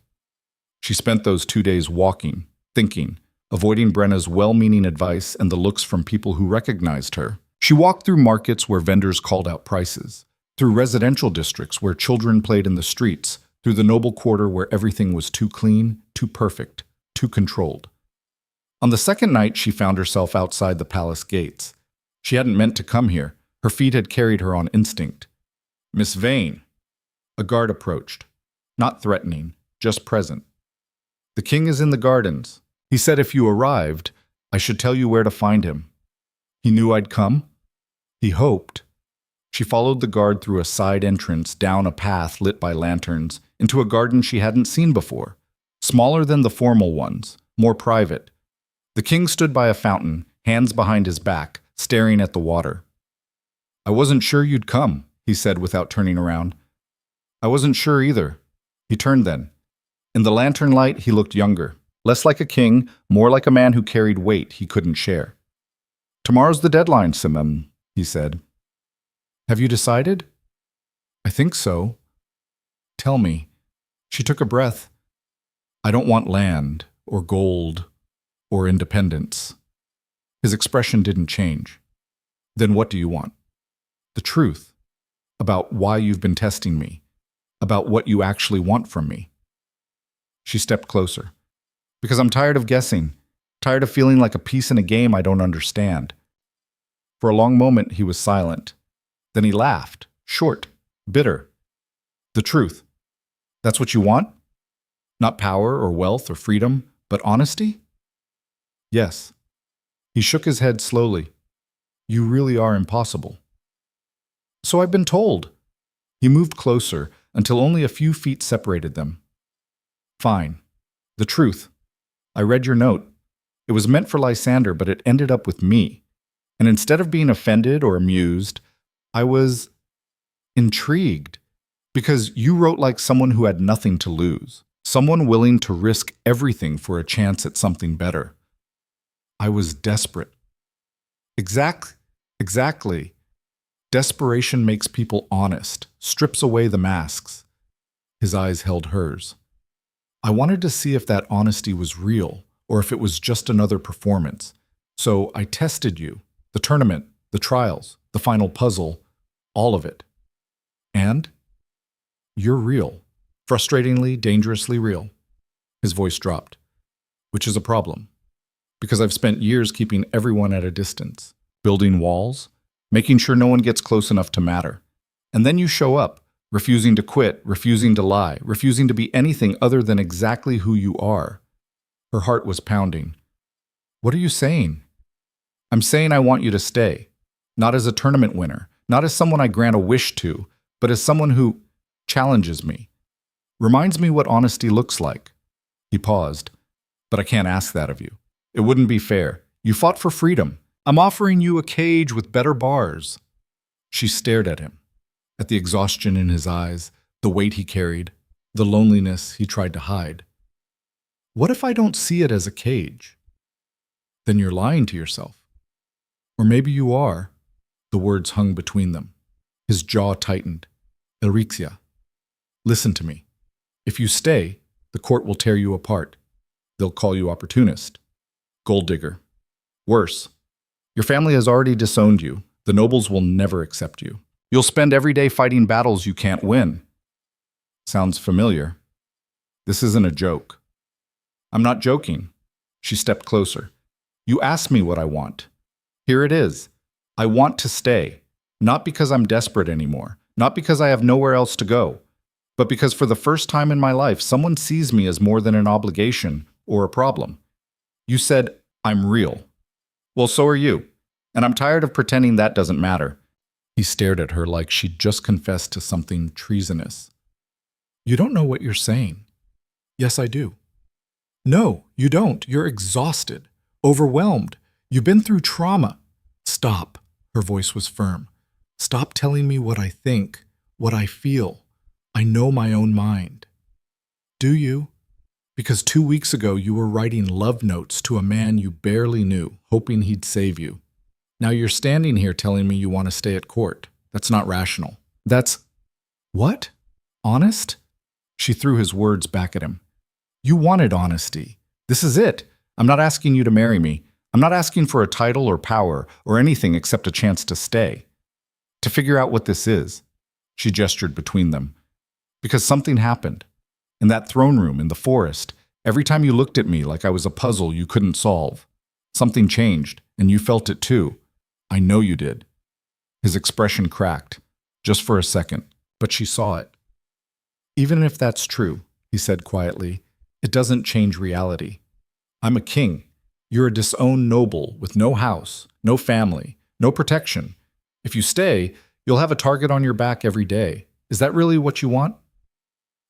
She spent those 2 days walking, thinking, avoiding Brenna's well-meaning advice and the looks from people who recognized her. She walked through markets where vendors called out prices, through residential districts where children played in the streets, through the noble quarter where everything was too clean, too perfect, too controlled. On the second night, she found herself outside the palace gates. She hadn't meant to come here. Her feet had carried her on instinct. Miss Vane. A guard approached. Not threatening, just present. The king is in the gardens. He said if you arrived, I should tell you where to find him. He knew I'd come? He hoped. She followed the guard through a side entrance, down a path lit by lanterns, into a garden she hadn't seen before. Smaller than the formal ones, more private. The king stood by a fountain, hands behind his back, staring at the water. I wasn't sure you'd come, he said without turning around. I wasn't sure either. He turned then. In the lantern light, he looked younger, less like a king, more like a man who carried weight he couldn't share. Tomorrow's the deadline, Simem, he said. Have you decided? I think so. Tell me. She took a breath. I don't want land, or gold, or independence. His expression didn't change. Then what do you want? The truth. About why you've been testing me. About what you actually want from me. She stepped closer. Because I'm tired of guessing. Tired of feeling like a piece in a game I don't understand. For a long moment, he was silent. Then he laughed, short, bitter. The truth. That's what you want? Not power or wealth or freedom, but honesty? Yes. He shook his head slowly. You really are impossible. So I've been told. He moved closer until only a few feet separated them. Fine. The truth. I read your note. It was meant for Lysander, but it ended up with me. And instead of being offended or amused, I was intrigued. Because you wrote like someone who had nothing to lose. Someone willing to risk everything for a chance at something better. I was desperate. Exactly. Desperation makes people honest, strips away the masks. His eyes held hers. I wanted to see if that honesty was real, or if it was just another performance. So I tested you, the tournament, the trials, the final puzzle, all of it. And? You're real. Frustratingly, dangerously real. His voice dropped. Which is a problem. Because I've spent years keeping everyone at a distance, building walls, making sure no one gets close enough to matter. And then you show up, refusing to quit, refusing to lie, refusing to be anything other than exactly who you are. Her heart was pounding. What are you saying? I'm saying I want you to stay. Not as a tournament winner, not as someone I grant a wish to, but as someone who challenges me. Reminds me what honesty looks like. He paused. But I can't ask that of you. It wouldn't be fair. You fought for freedom. I'm offering you a cage with better bars. She stared at him, at the exhaustion in his eyes, the weight he carried, the loneliness he tried to hide. What if I don't see it as a cage? Then you're lying to yourself. Or maybe you are. The words hung between them. His jaw tightened. Elrixia, listen to me. If you stay, the court will tear you apart. They'll call you opportunist, gold digger. Worse, your family has already disowned you. The nobles will never accept you. You'll spend every day fighting battles you can't win. Sounds familiar. This isn't a joke. I'm not joking. She stepped closer. You asked me what I want. Here it is. I want to stay. Not because I'm desperate anymore. Not because I have nowhere else to go. But because for the first time in my life, someone sees me as more than an obligation or a problem. You said, I'm real. Well, so are you. And I'm tired of pretending that doesn't matter. He stared at her like she'd just confessed to something treasonous. You don't know what you're saying. Yes, I do. No, you don't. You're exhausted, overwhelmed. You've been through trauma. Stop. Her voice was firm. Stop telling me what I think, what I feel. I know my own mind. Do you? Because 2 weeks ago you were writing love notes to a man you barely knew, hoping he'd save you. Now you're standing here telling me you want to stay at court. That's not rational. That's... What? Honest? She threw his words back at him. You wanted honesty. This is it. I'm not asking you to marry me. I'm not asking for a title or power or anything except a chance to stay. To figure out what this is. She gestured between them. Because something happened. In that throne room in the forest, every time you looked at me like I was a puzzle you couldn't solve. Something changed, and you felt it too. I know you did. His expression cracked, just for a second, but she saw it. Even if that's true, he said quietly, it doesn't change reality. I'm a king. You're a disowned noble with no house, no family, no protection. If you stay, you'll have a target on your back every day. Is that really what you want?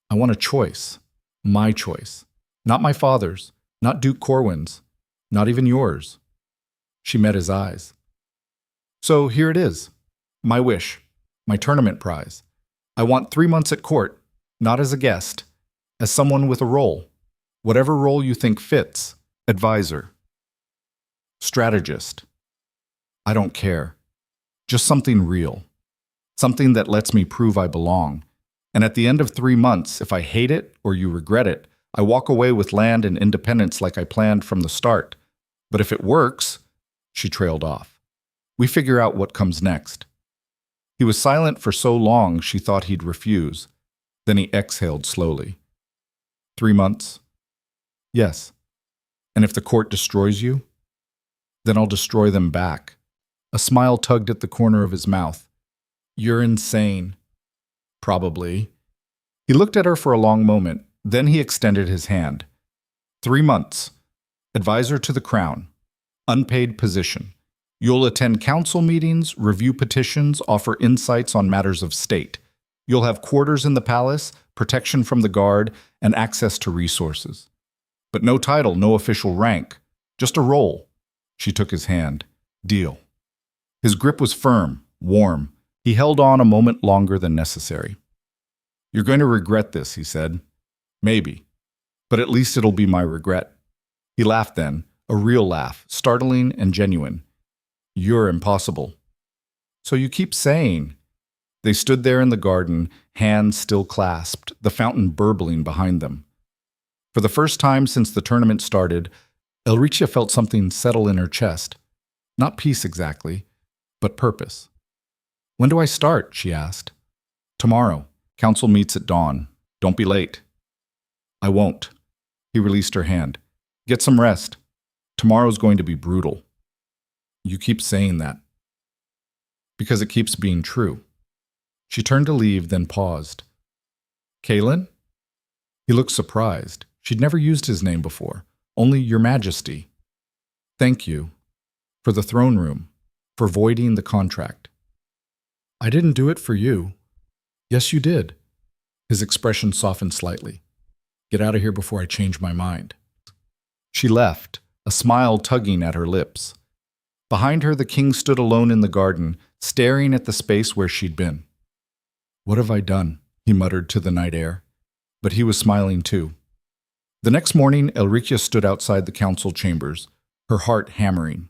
I want a choice. My choice. Not my father's, not Duke Corwin's, not even yours. She met his eyes. So here it is. My wish. My tournament prize. I want 3 months at court, not as a guest, as someone with a role. Whatever role you think fits. Advisor. Strategist. I don't care. Just something real. Something that lets me prove I belong. And at the end of 3 months, if I hate it or you regret it, I walk away with land and independence like I planned from the start. But if it works, she trailed off. We figure out what comes next. He was silent for so long she thought he'd refuse. Then he exhaled slowly. 3 months? Yes. And if the court destroys you? Then I'll destroy them back. A smile tugged at the corner of his mouth. You're insane. Probably. He looked at her for a long moment. Then he extended his hand. 3 months. Advisor to the crown. Unpaid position. You'll attend council meetings, review petitions, offer insights on matters of state. You'll have quarters in the palace, protection from the guard, and access to resources. But no title, no official rank. Just a role. She took his hand. Deal. His grip was firm, warm. He held on a moment longer than necessary. You're going to regret this, he said. Maybe. But at least it'll be my regret. He laughed then, a real laugh, startling and genuine. You're impossible. So you keep saying. They stood there in the garden, hands still clasped, the fountain burbling behind them. For the first time since the tournament started, Elricia felt something settle in her chest. Not peace exactly, but purpose. When do I start? She asked. Tomorrow. Council meets at dawn. Don't be late. I won't. He released her hand. Get some rest. Tomorrow's going to be brutal. You keep saying that. Because it keeps being true. She turned to leave, then paused. Kaelin? He looked surprised. She'd never used his name before. Only Your Majesty. Thank you. For the throne room. For voiding the contract. I didn't do it for you. Yes, you did. His expression softened slightly. Get out of here before I change my mind. She left, a smile tugging at her lips. Behind her, the king stood alone in the garden, staring at the space where she'd been. What have I done? He muttered to the night air. But he was smiling too. The next morning, Elricia stood outside the council chambers, her heart hammering.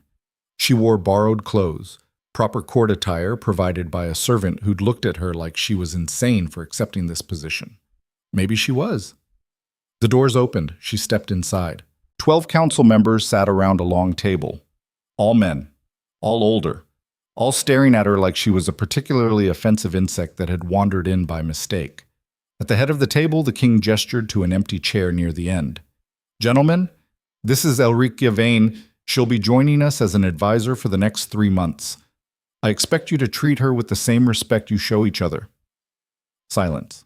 She wore borrowed clothes, proper court attire provided by a servant who'd looked at her like she was insane for accepting this position. Maybe she was. The doors opened. She stepped inside. 12 council members sat around a long table. All men, all older, all staring at her like she was a particularly offensive insect that had wandered in by mistake. At the head of the table, the king gestured to an empty chair near the end. Gentlemen, this is Elricia Vane. She'll be joining us as an advisor for the next 3 months. I expect you to treat her with the same respect you show each other. Silence.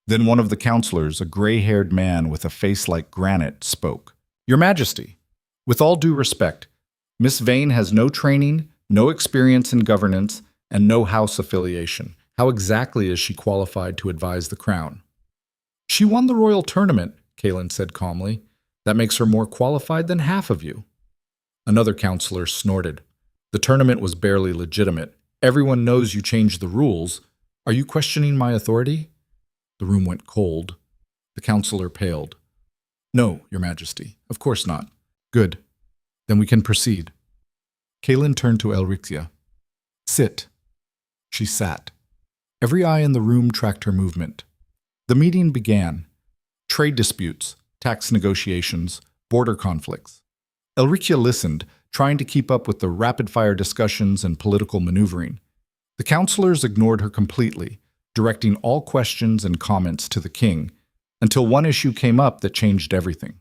Then one of the counselors, a gray-haired man with a face like granite, spoke. Your Majesty, with all due respect, Miss Vane has no training, no experience in governance, and no house affiliation. How exactly is she qualified to advise the crown? She won the royal tournament, Kaelin said calmly. That makes her more qualified than half of you. Another counselor snorted. The tournament was barely legitimate. Everyone knows you changed the rules. Are you questioning my authority? The room went cold. The counselor paled. No, Your Majesty, of course not. Good. Then we can proceed. Kaelin turned to Elricia. Sit. She sat. Every eye in the room tracked her movement. The meeting began. Trade disputes, tax negotiations, border conflicts. Elricia listened, trying to keep up with the rapid-fire discussions and political maneuvering. The counselors ignored her completely, directing all questions and comments to the king, until one issue came up that changed everything.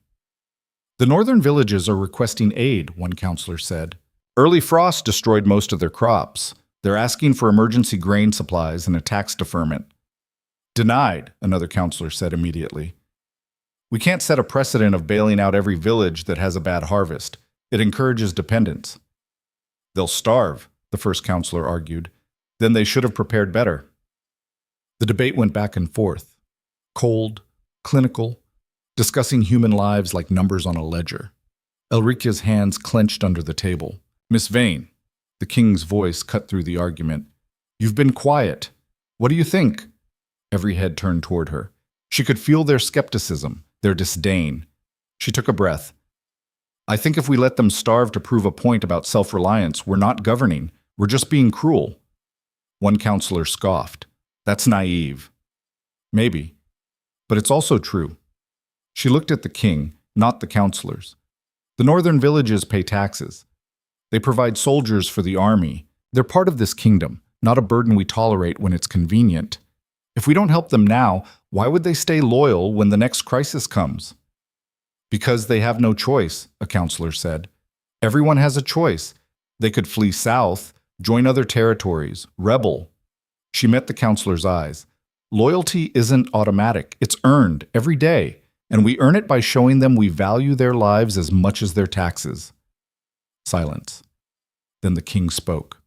The northern villages are requesting aid, one counselor said. Early frost destroyed most of their crops. They're asking for emergency grain supplies and a tax deferment. Denied, another counselor said immediately. We can't set a precedent of bailing out every village that has a bad harvest. It encourages dependence. They'll starve, the first counselor argued. Then they should have prepared better. The debate went back and forth. Cold, clinical, discussing human lives like numbers on a ledger. Elrica's hands clenched under the table. Miss Vane, the king's voice cut through the argument. You've been quiet. What do you think? Every head turned toward her. She could feel their skepticism, their disdain. She took a breath. I think if we let them starve to prove a point about self-reliance, we're not governing. We're just being cruel. One counselor scoffed. That's naive. Maybe. But it's also true. She looked at the king, not the counselors. The northern villages pay taxes. They provide soldiers for the army. They're part of this kingdom, not a burden we tolerate when it's convenient. If we don't help them now, why would they stay loyal when the next crisis comes? Because they have no choice, a counselor said. Everyone has a choice. They could flee south, join other territories, rebel. She met the counselor's eyes. Loyalty isn't automatic. It's earned every day, and we earn it by showing them we value their lives as much as their taxes. Silence. Then the king spoke.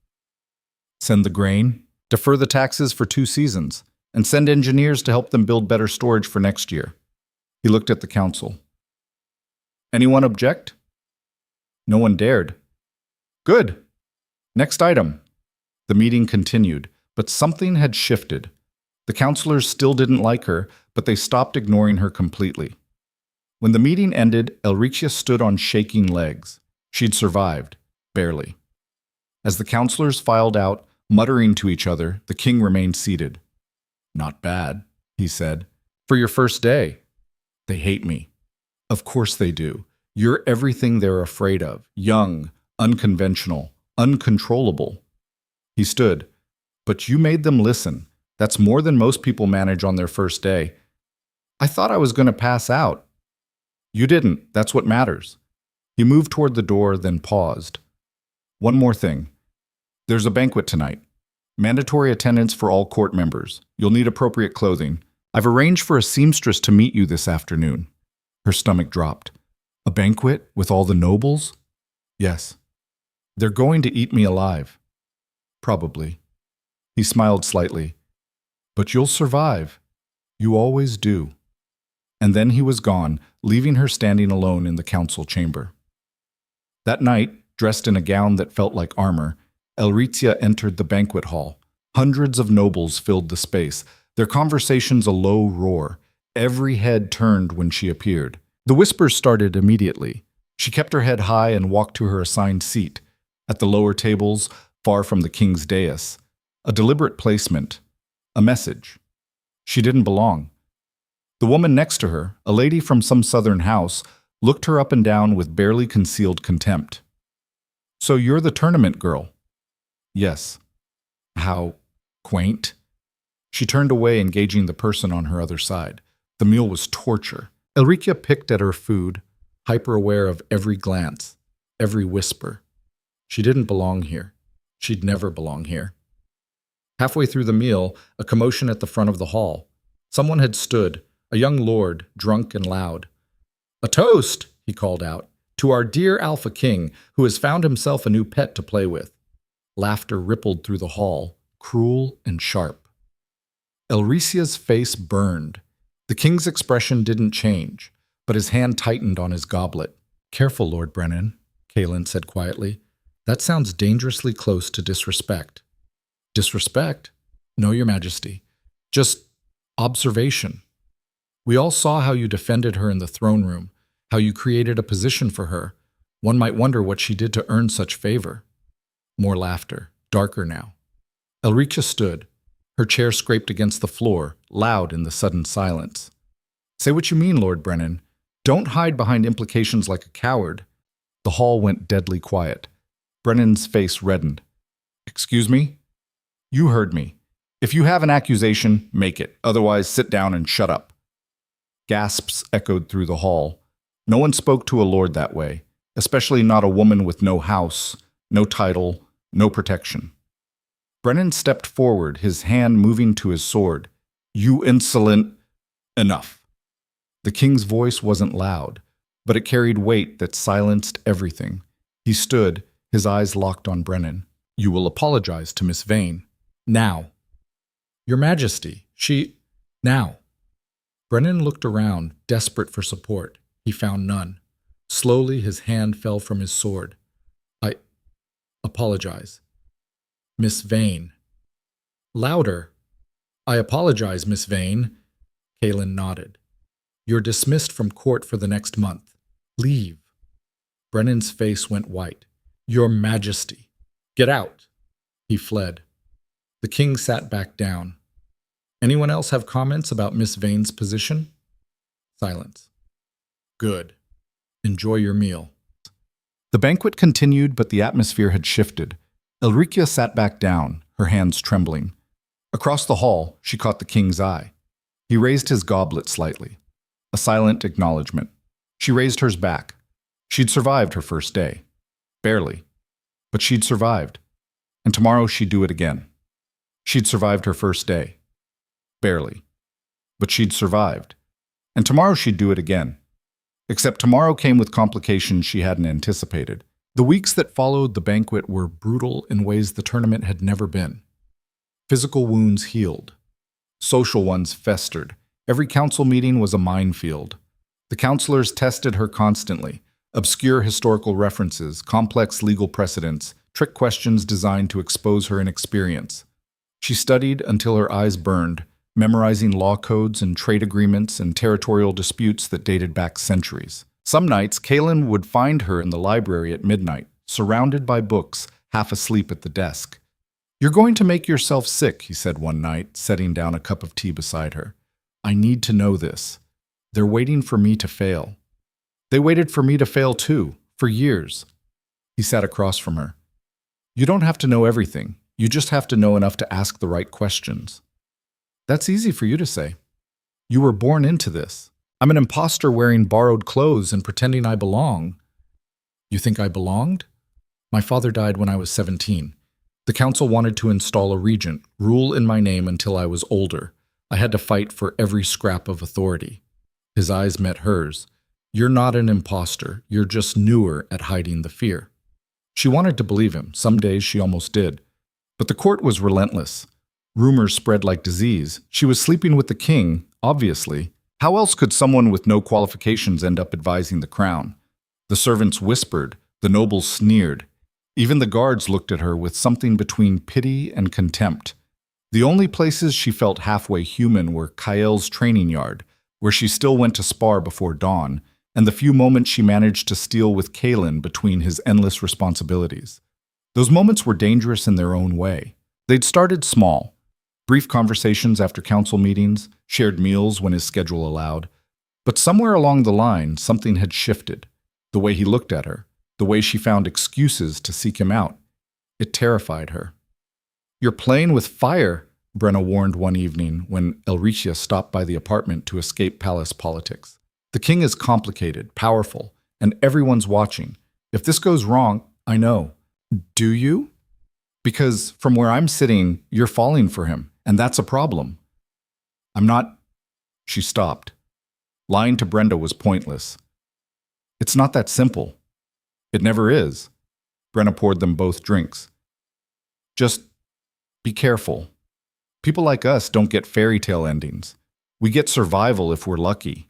Send the grain, defer the taxes for 2 seasons, and send engineers to help them build better storage for next year. He looked at the council. Anyone object? No one dared. Good. Next item. The meeting continued, but something had shifted. The counselors still didn't like her, but they stopped ignoring her completely. When the meeting ended, Elricia stood on shaking legs. She'd survived, barely. As the counselors filed out, muttering to each other, the king remained seated. Not bad, he said. For your first day. They hate me. Of course they do. You're everything they're afraid of. Young, unconventional, uncontrollable. He stood. But you made them listen. That's more than most people manage on their first day. I thought I was going to pass out. You didn't. That's what matters. He moved toward the door, then paused. One more thing. There's a banquet tonight. Mandatory attendance for all court members. You'll need appropriate clothing. I've arranged for a seamstress to meet you this afternoon. Her stomach dropped. A banquet with all the nobles? Yes. They're going to eat me alive. Probably. He smiled slightly. But you'll survive. You always do. And then he was gone, leaving her standing alone in the council chamber. That night, dressed in a gown that felt like armor, Elricia entered the banquet hall. Hundreds of nobles filled the space, their conversations a low roar. Every head turned when she appeared. The whispers started immediately. She kept her head high and walked to her assigned seat, at the lower tables, far from the king's dais. A deliberate placement. A message. She didn't belong. The woman next to her, a lady from some southern house, looked her up and down with barely concealed contempt. So you're the tournament girl? Yes. How quaint. She turned away, engaging the person on her other side. The meal was torture. Elricia picked at her food, hyper-aware of every glance, every whisper. She didn't belong here. She'd never belong here. Halfway through the meal, a commotion at the front of the hall. Someone had stood, a young lord, drunk and loud. A toast, he called out, to our dear Alpha King, who has found himself a new pet to play with. Laughter rippled through the hall, cruel and sharp. Elricia's face burned. The king's expression didn't change, but his hand tightened on his goblet. Careful, Lord Brennan, Kaelin said quietly. That sounds dangerously close to disrespect. Disrespect? No, Your Majesty. Just observation. We all saw how you defended her in the throne room, how you created a position for her. One might wonder what she did to earn such favor. More laughter, darker now. Elricia stood. Her chair scraped against the floor, loud in the sudden silence. Say what you mean, Lord Brennan. Don't hide behind implications like a coward. The hall went deadly quiet. Brennan's face reddened. Excuse me? You heard me. If you have an accusation, make it. Otherwise, sit down and shut up. Gasps echoed through the hall. No one spoke to a lord that way, especially not a woman with no house, no title, no protection. Brennan stepped forward, his hand moving to his sword. "You insolent—" "Enough." The king's voice wasn't loud, but it carried weight that silenced everything. He stood, his eyes locked on Brennan. "You will apologize to Miss Vane. Now." "Your Majesty, she—" "Now." Brennan looked around, desperate for support. He found none. Slowly, his hand fell from his sword. "I apologize. Miss Vane." "Louder." "I apologize, Miss Vane." Kaelin nodded. "You're dismissed from court for the next month. Leave." Brennan's face went white. "Your Majesty." "Get out." He fled. The king sat back down. "Anyone else have comments about Miss Vane's position?" Silence. "Good. Enjoy your meal." The banquet continued, but the atmosphere had shifted. Elricia sat back down, her hands trembling. Across the hall, she caught the king's eye. He raised his goblet slightly. A silent acknowledgement. She raised hers back. She'd survived her first day. Barely. But she'd survived. And tomorrow she'd do it again. She'd survived her first day. Barely. But she'd survived. And tomorrow she'd do it again. Except tomorrow came with complications she hadn't anticipated. The weeks that followed the banquet were brutal in ways the tournament had never been. Physical wounds healed. Social ones festered. Every council meeting was a minefield. The counselors tested her constantly. Obscure historical references, complex legal precedents, trick questions designed to expose her inexperience. She studied until her eyes burned, memorizing law codes and trade agreements and territorial disputes that dated back centuries. Some nights, Kaelin would find her in the library at midnight, surrounded by books, half asleep at the desk. "You're going to make yourself sick," he said one night, setting down a cup of tea beside her. "I need to know this. They're waiting for me to fail." "They waited for me to fail too, for years." He sat across from her. "You don't have to know everything. You just have to know enough to ask the right questions." "That's easy for you to say. You were born into this. I'm an imposter wearing borrowed clothes and pretending I belong." "You think I belonged?" "My father died when I was 17. The council wanted to install a regent, rule in my name until I was older. I had to fight for every scrap of authority." His eyes met hers. "You're not an imposter. You're just newer at hiding the fear." She wanted to believe him. Some days she almost did. But the court was relentless. Rumors spread like disease. She was sleeping with the king, obviously. How else could someone with no qualifications end up advising the crown? The servants whispered. The nobles sneered. Even the guards looked at her with something between pity and contempt. The only places she felt halfway human were Kael's training yard, where she still went to spar before dawn, and the few moments she managed to steal with Kaelin between his endless responsibilities. Those moments were dangerous in their own way. They'd started small. Brief conversations after council meetings, shared meals when his schedule allowed. But somewhere along the line, something had shifted. The way he looked at her, the way she found excuses to seek him out. It terrified her. "You're playing with fire," Brenna warned one evening when Elricia stopped by the apartment to escape palace politics. "The king is complicated, powerful, and everyone's watching. If this goes wrong, I know." "Do you?" "Because from where I'm sitting, you're falling for him, and that's a problem." "I'm not—" She stopped. Lying to Brenda was pointless. "It's not that simple." "It never is." Brenna poured them both drinks. "Just be careful. People like us don't get fairy tale endings. We get survival if we're lucky."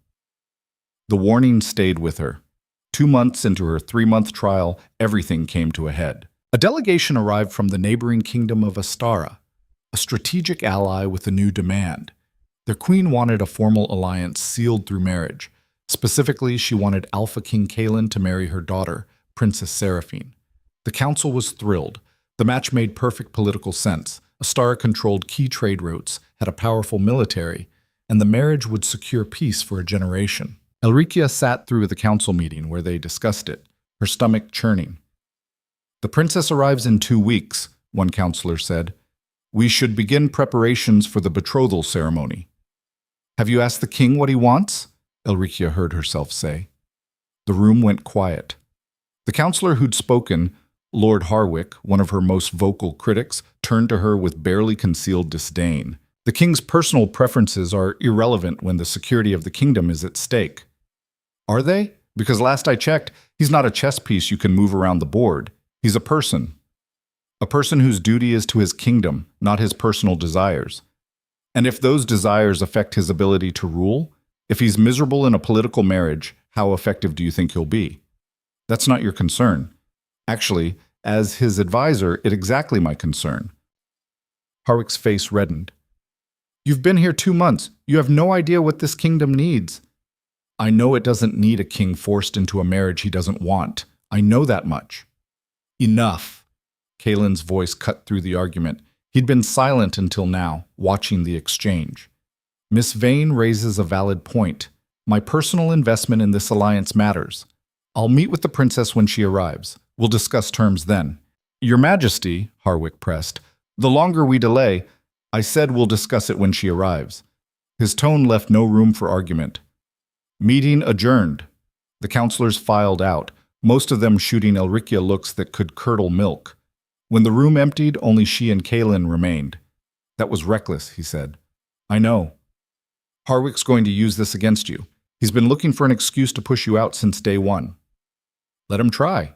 The warning stayed with her. 2 months into her 3-month trial, everything came to a head. A delegation arrived from the neighboring kingdom of Astara, a strategic ally with a new demand. Their queen wanted a formal alliance sealed through marriage. Specifically, she wanted Alpha King Kaelin to marry her daughter, Princess Seraphine. The council was thrilled. The match made perfect political sense. Astara controlled key trade routes, had a powerful military, and the marriage would secure peace for a generation. Elricia sat through the council meeting where they discussed it, her stomach churning. "The princess arrives in 2 weeks, one counselor said. "We should begin preparations for the betrothal ceremony." "Have you asked the king what he wants?" Elricia heard herself say. The room went quiet. The counselor who'd spoken, Lord Harwick, one of her most vocal critics, turned to her with barely concealed disdain. The king's personal preferences are irrelevant when the security of the kingdom is at stake. Are they? Because last I checked, he's not a chess piece you can move around the board. He's a person. A person whose duty is to his kingdom, not his personal desires. And if those desires affect his ability to rule, if he's miserable in a political marriage, how effective do you think he'll be? That's not your concern. Actually, as his advisor, it's exactly my concern. Harwick's face reddened. You've been here 2 months. You have no idea what this kingdom needs. I know it doesn't need a king forced into a marriage he doesn't want. I know that much. Enough. Kaelin's voice cut through the argument. He'd been silent until now, watching the exchange. Miss Vane raises a valid point. My personal investment in this alliance matters. I'll meet with the princess when she arrives. We'll discuss terms then. Your Majesty, Harwick pressed, the longer we delay, I said we'll discuss it when she arrives. His tone left no room for argument. Meeting adjourned. The counselors filed out, most of them shooting Elricia looks that could curdle milk. When the room emptied, only she and Kaelin remained. That was reckless, he said. I know. Harwick's going to use this against you. He's been looking for an excuse to push you out since day one. Let him try.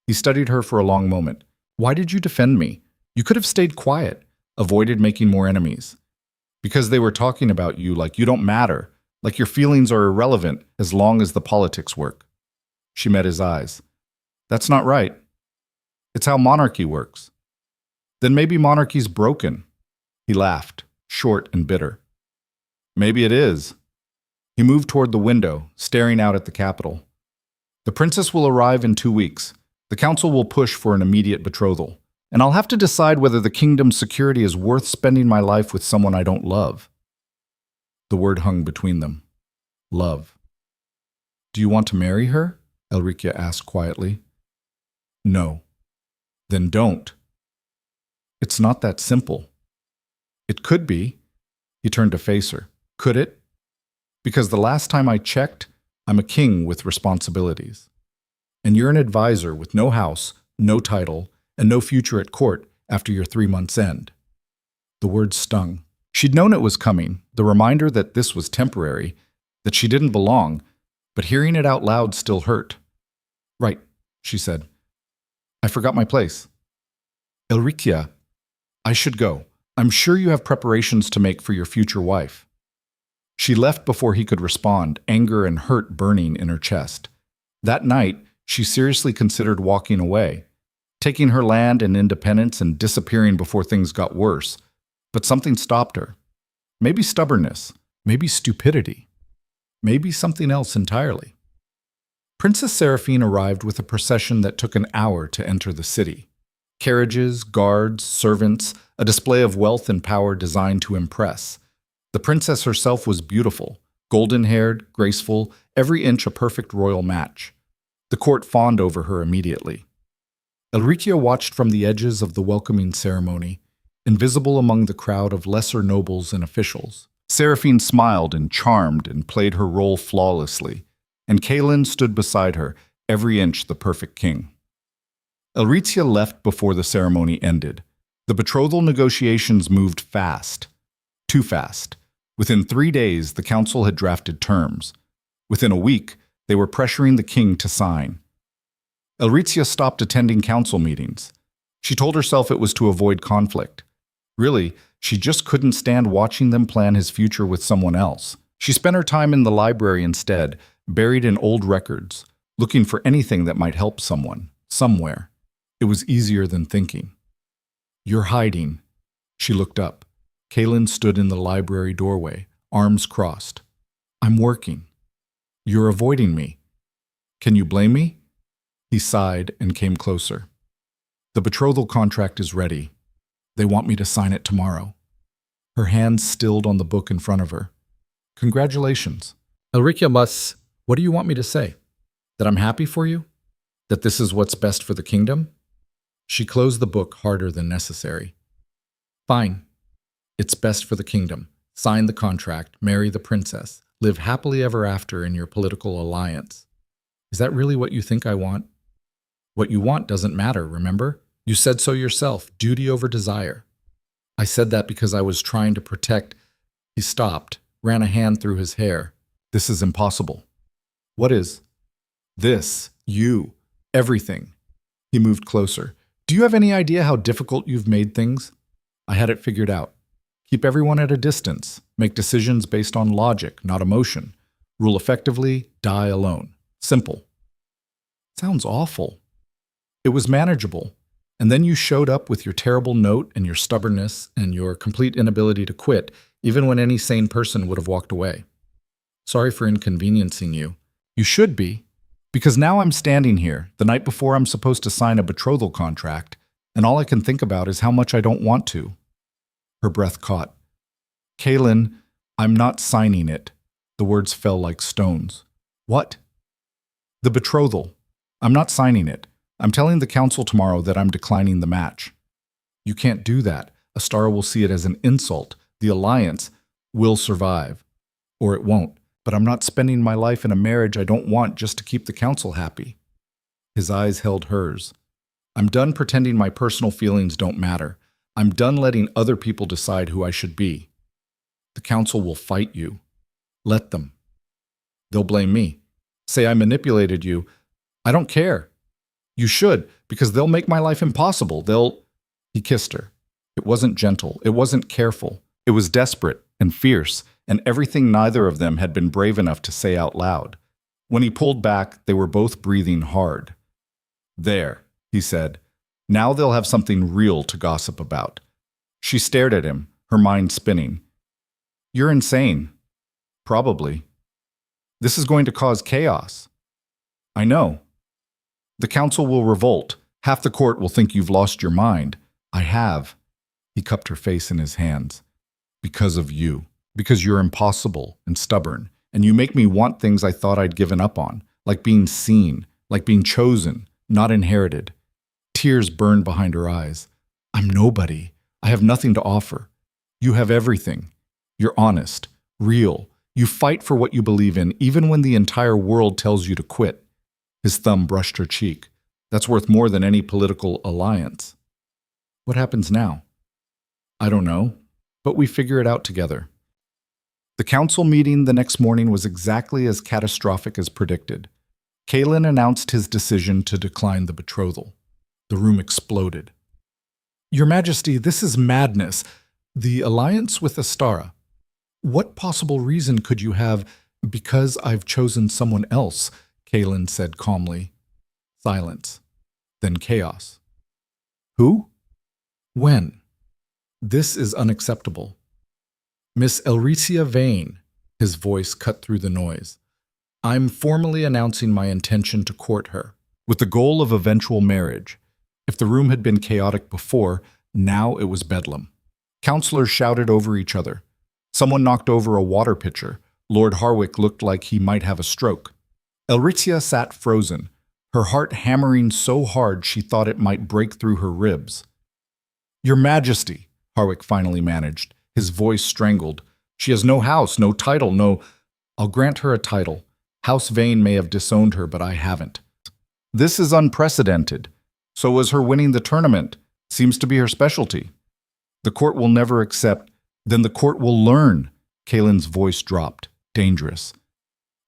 He studied her for a long moment. Why did you defend me? You could have stayed quiet, avoided making more enemies. Because they were talking about you like you don't matter, like your feelings are irrelevant as long as the politics work. She met his eyes. That's not right. It's how monarchy works. Then maybe monarchy's broken. He laughed, short and bitter. Maybe it is. He moved toward the window, staring out at the capital. The princess will arrive in 2 weeks. The council will push for an immediate betrothal. And I'll have to decide whether the kingdom's security is worth spending my life with someone I don't love. The word hung between them. Love. Do you want to marry her? Elricia asked quietly. No. Then don't. It's not that simple. It could be. He turned to face her. Could it? Because the last time I checked, I'm a king with responsibilities. And you're an advisor with no house, no title, and no future at court after your 3 months' end. The words stung. She'd known it was coming, the reminder that this was temporary, that she didn't belong, but hearing it out loud still hurt. Right, she said. I forgot my place. Elricia, I should go. I'm sure you have preparations to make for your future wife. She left before he could respond, anger and hurt burning in her chest. That night, she seriously considered walking away, taking her land and independence and disappearing before things got worse. But something stopped her. Maybe stubbornness, maybe stupidity, maybe something else entirely. Princess Seraphine arrived with a procession that took an hour to enter the city. Carriages, guards, servants, a display of wealth and power designed to impress. The princess herself was beautiful, golden-haired, graceful, every inch a perfect royal match. The court fawned over her immediately. Elricia watched from the edges of the welcoming ceremony, invisible among the crowd of lesser nobles and officials. Seraphine smiled and charmed and played her role flawlessly, and Kaelin stood beside her, every inch the perfect king. Elricia left before the ceremony ended. The betrothal negotiations moved fast. Too fast. Within 3 days, the council had drafted terms. Within a week, they were pressuring the king to sign. Elricia stopped attending council meetings. She told herself it was to avoid conflict. Really, she just couldn't stand watching them plan his future with someone else. She spent her time in the library instead, buried in old records, looking for anything that might help someone, somewhere. It was easier than thinking. You're hiding. She looked up. Kaelin stood in the library doorway, arms crossed. I'm working. You're avoiding me. Can you blame me? He sighed and came closer. The betrothal contract is ready. They want me to sign it tomorrow. Her hands stilled on the book in front of her. Congratulations. Elricia must... What do you want me to say? That I'm happy for you? That this is what's best for the kingdom? She closed the book harder than necessary. Fine. It's best for the kingdom. Sign the contract, marry the princess, live happily ever after in your political alliance. Is that really what you think I want? What you want doesn't matter, remember? You said so yourself, duty over desire. I said that because I was trying to protect. He stopped, ran a hand through his hair. This is impossible. What is? This, you, everything. He moved closer. Do you have any idea how difficult you've made things? I had it figured out. Keep everyone at a distance. Make decisions based on logic, not emotion. Rule effectively, die alone. Simple. Sounds awful. It was manageable. And then you showed up with your terrible note and your stubbornness and your complete inability to quit, even when any sane person would have walked away. Sorry for inconveniencing you. You should be, because now I'm standing here, the night before I'm supposed to sign a betrothal contract, and all I can think about is how much I don't want to. Her breath caught. Kaylin, I'm not signing it. The words fell like stones. What? The betrothal. I'm not signing it. I'm telling the council tomorrow that I'm declining the match. You can't do that. Astara will see it as an insult. The alliance will survive. Or it won't. But I'm not spending my life in a marriage I don't want just to keep the council happy. His eyes held hers. I'm done pretending my personal feelings don't matter. I'm done letting other people decide who I should be. The council will fight you. Let them. They'll blame me. Say I manipulated you. I don't care. You should, because they'll make my life impossible. He kissed her. It wasn't gentle. It wasn't careful. It was desperate and fierce, and everything neither of them had been brave enough to say out loud. When he pulled back, they were both breathing hard. There, he said. Now they'll have something real to gossip about. She stared at him, her mind spinning. You're insane. Probably. This is going to cause chaos. I know. The council will revolt. Half the court will think you've lost your mind. I have. He cupped her face in his hands. Because of you. Because you're impossible and stubborn, and you make me want things I thought I'd given up on, like being seen, like being chosen, not inherited. Tears burned behind her eyes. I'm nobody. I have nothing to offer. You have everything. You're honest, real. You fight for what you believe in, even when the entire world tells you to quit. His thumb brushed her cheek. That's worth more than any political alliance. What happens now? I don't know, but we figure it out together. The council meeting the next morning was exactly as catastrophic as predicted. Kaylin announced his decision to decline the betrothal. The room exploded. Your Majesty, this is madness. The alliance with Astara. What possible reason could you have? Because I've chosen someone else, Kaylin said calmly. Silence. Then chaos. Who? When? This is unacceptable. Miss Elricia Vane, his voice cut through the noise. I'm formally announcing my intention to court her, with the goal of eventual marriage. If the room had been chaotic before, now it was bedlam. Counselors shouted over each other. Someone knocked over a water pitcher. Lord Harwick looked like he might have a stroke. Elricia sat frozen, her heart hammering so hard she thought it might break through her ribs. Your Majesty, Harwick finally managed, his voice strangled. She has no house, no title, no... I'll grant her a title. House Vane may have disowned her, but I haven't. This is unprecedented. So was her winning the tournament. Seems to be her specialty. The court will never accept. Then the court will learn. Kaylin's voice dropped. Dangerous.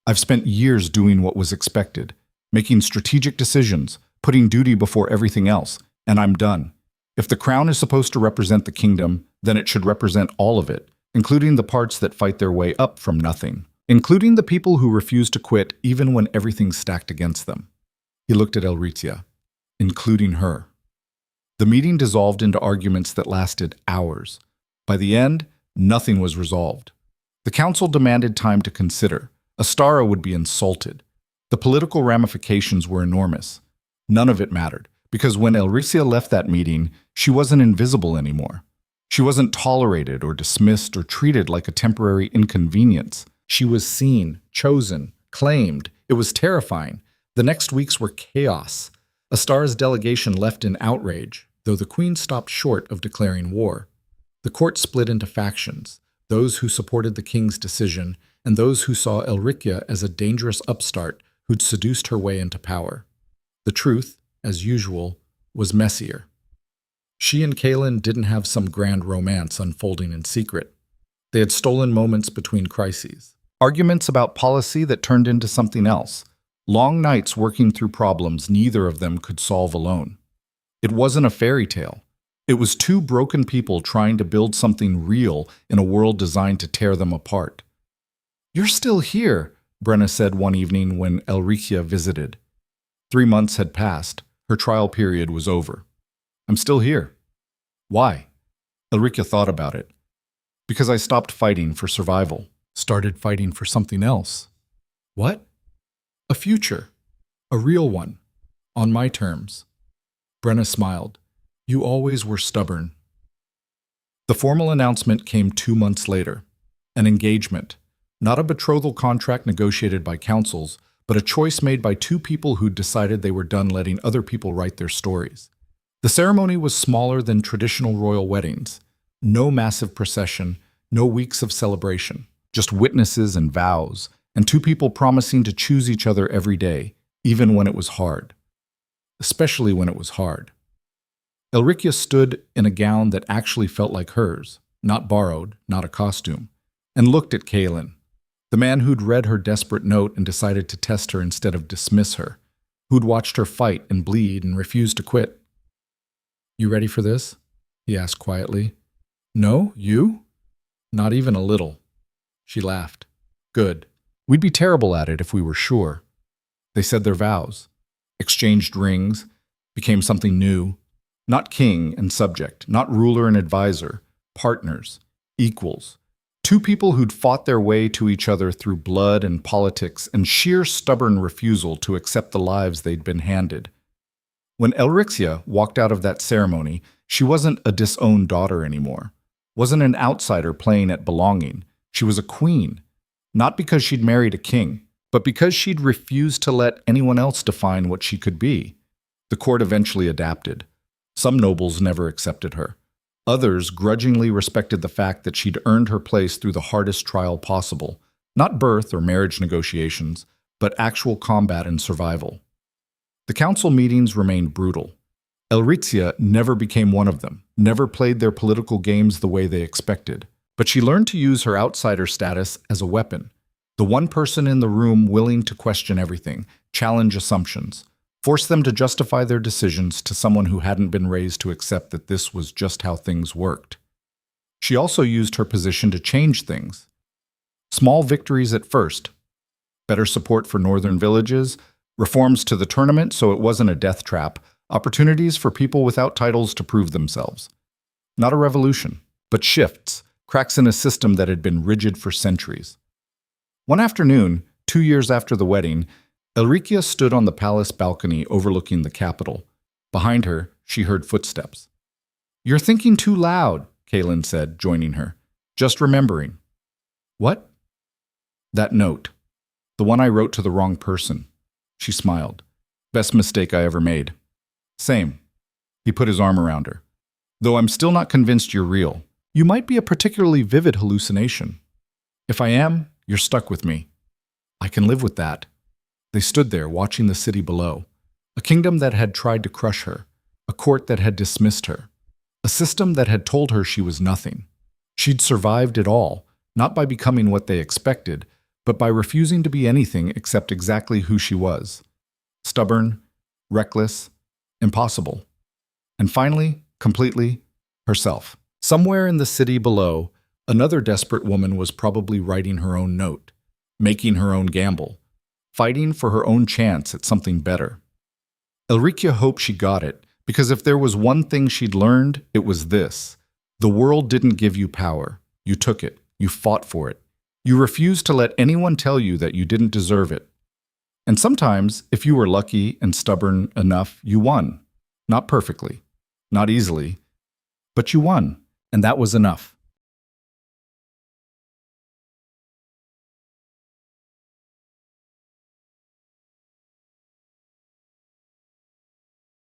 I've spent years doing what was expected, making strategic decisions, putting duty before everything else, and I'm done. If the crown is supposed to represent the kingdom, then it should represent all of it, including the parts that fight their way up from nothing, including the people who refuse to quit even when everything's stacked against them. He looked at Elricia, including her. The meeting dissolved into arguments that lasted hours. By the end, nothing was resolved. The council demanded time to consider. Astara would be insulted. The political ramifications were enormous. None of it mattered, because when Elricia left that meeting, she wasn't invisible anymore. She wasn't tolerated or dismissed or treated like a temporary inconvenience. She was seen, chosen, claimed. It was terrifying. The next weeks were chaos. Astara's delegation left in outrage, though the queen stopped short of declaring war. The court split into factions, those who supported the king's decision and those who saw Elricia as a dangerous upstart who'd seduced her way into power. The truth, as usual, was messier. She and Kaelin didn't have some grand romance unfolding in secret. They had stolen moments between crises. Arguments about policy that turned into something else. Long nights working through problems neither of them could solve alone. It wasn't a fairy tale. It was two broken people trying to build something real in a world designed to tear them apart. "You're still here," Brenna said one evening when Elricia visited. 3 months had passed. Her trial period was over. "I'm still here." "Why?" Elricia thought about it. "Because I stopped fighting for survival. Started fighting for something else." "What?" "A future. A real one. On my terms." Brenna smiled. "You always were stubborn." The formal announcement came 2 months later. An engagement. Not a betrothal contract negotiated by councils, but a choice made by two people who'd decided they were done letting other people write their stories. The ceremony was smaller than traditional royal weddings. No massive procession, no weeks of celebration. Just witnesses and vows, and two people promising to choose each other every day, even when it was hard. Especially when it was hard. Elricia stood in a gown that actually felt like hers, not borrowed, not a costume, and looked at Kaelin, the man who'd read her desperate note and decided to test her instead of dismiss her, who'd watched her fight and bleed and refused to quit. "You ready for this?" he asked quietly. "No, you?" "Not even a little." She laughed. "Good. We'd be terrible at it if we were sure." They said their vows, exchanged rings, became something new. Not king and subject, not ruler and advisor, partners, equals. Two people who'd fought their way to each other through blood and politics and sheer stubborn refusal to accept the lives they'd been handed. When Elricia walked out of that ceremony, she wasn't a disowned daughter anymore, wasn't an outsider playing at belonging. She was a queen, not because she'd married a king, but because she'd refused to let anyone else define what she could be. The court eventually adapted. Some nobles never accepted her. Others grudgingly respected the fact that she'd earned her place through the hardest trial possible, not birth or marriage negotiations, but actual combat and survival. The council meetings remained brutal. Elricia never became one of them, never played their political games the way they expected. But she learned to use her outsider status as a weapon. The one person in the room willing to question everything, challenge assumptions, force them to justify their decisions to someone who hadn't been raised to accept that this was just how things worked. She also used her position to change things. Small victories at first. Better support for northern villages, reforms to the tournament so it wasn't a death trap, opportunities for people without titles to prove themselves. Not a revolution, but shifts, cracks in a system that had been rigid for centuries. One afternoon, 2 years after the wedding, Elricia stood on the palace balcony overlooking the capital. Behind her, she heard footsteps. "You're thinking too loud," Kaelin said, joining her. "Just remembering." "What?" "That note. The one I wrote to the wrong person." She smiled. "Best mistake I ever made." "Same." He put his arm around her. "Though I'm still not convinced you're real. You might be a particularly vivid hallucination. If I am, you're stuck with me." "I can live with that." They stood there, watching the city below. A kingdom that had tried to crush her. A court that had dismissed her. A system that had told her she was nothing. She'd survived it all, not by becoming what they expected, but by refusing to be anything except exactly who she was. Stubborn, reckless, impossible. And finally, completely, herself. Somewhere in the city below, another desperate woman was probably writing her own note, making her own gamble, fighting for her own chance at something better. Elricia hoped she got it, because if there was one thing she'd learned, it was this. The world didn't give you power. You took it. You fought for it. You refused to let anyone tell you that you didn't deserve it. And sometimes, if you were lucky and stubborn enough, you won. Not perfectly, not easily, but you won, and that was enough.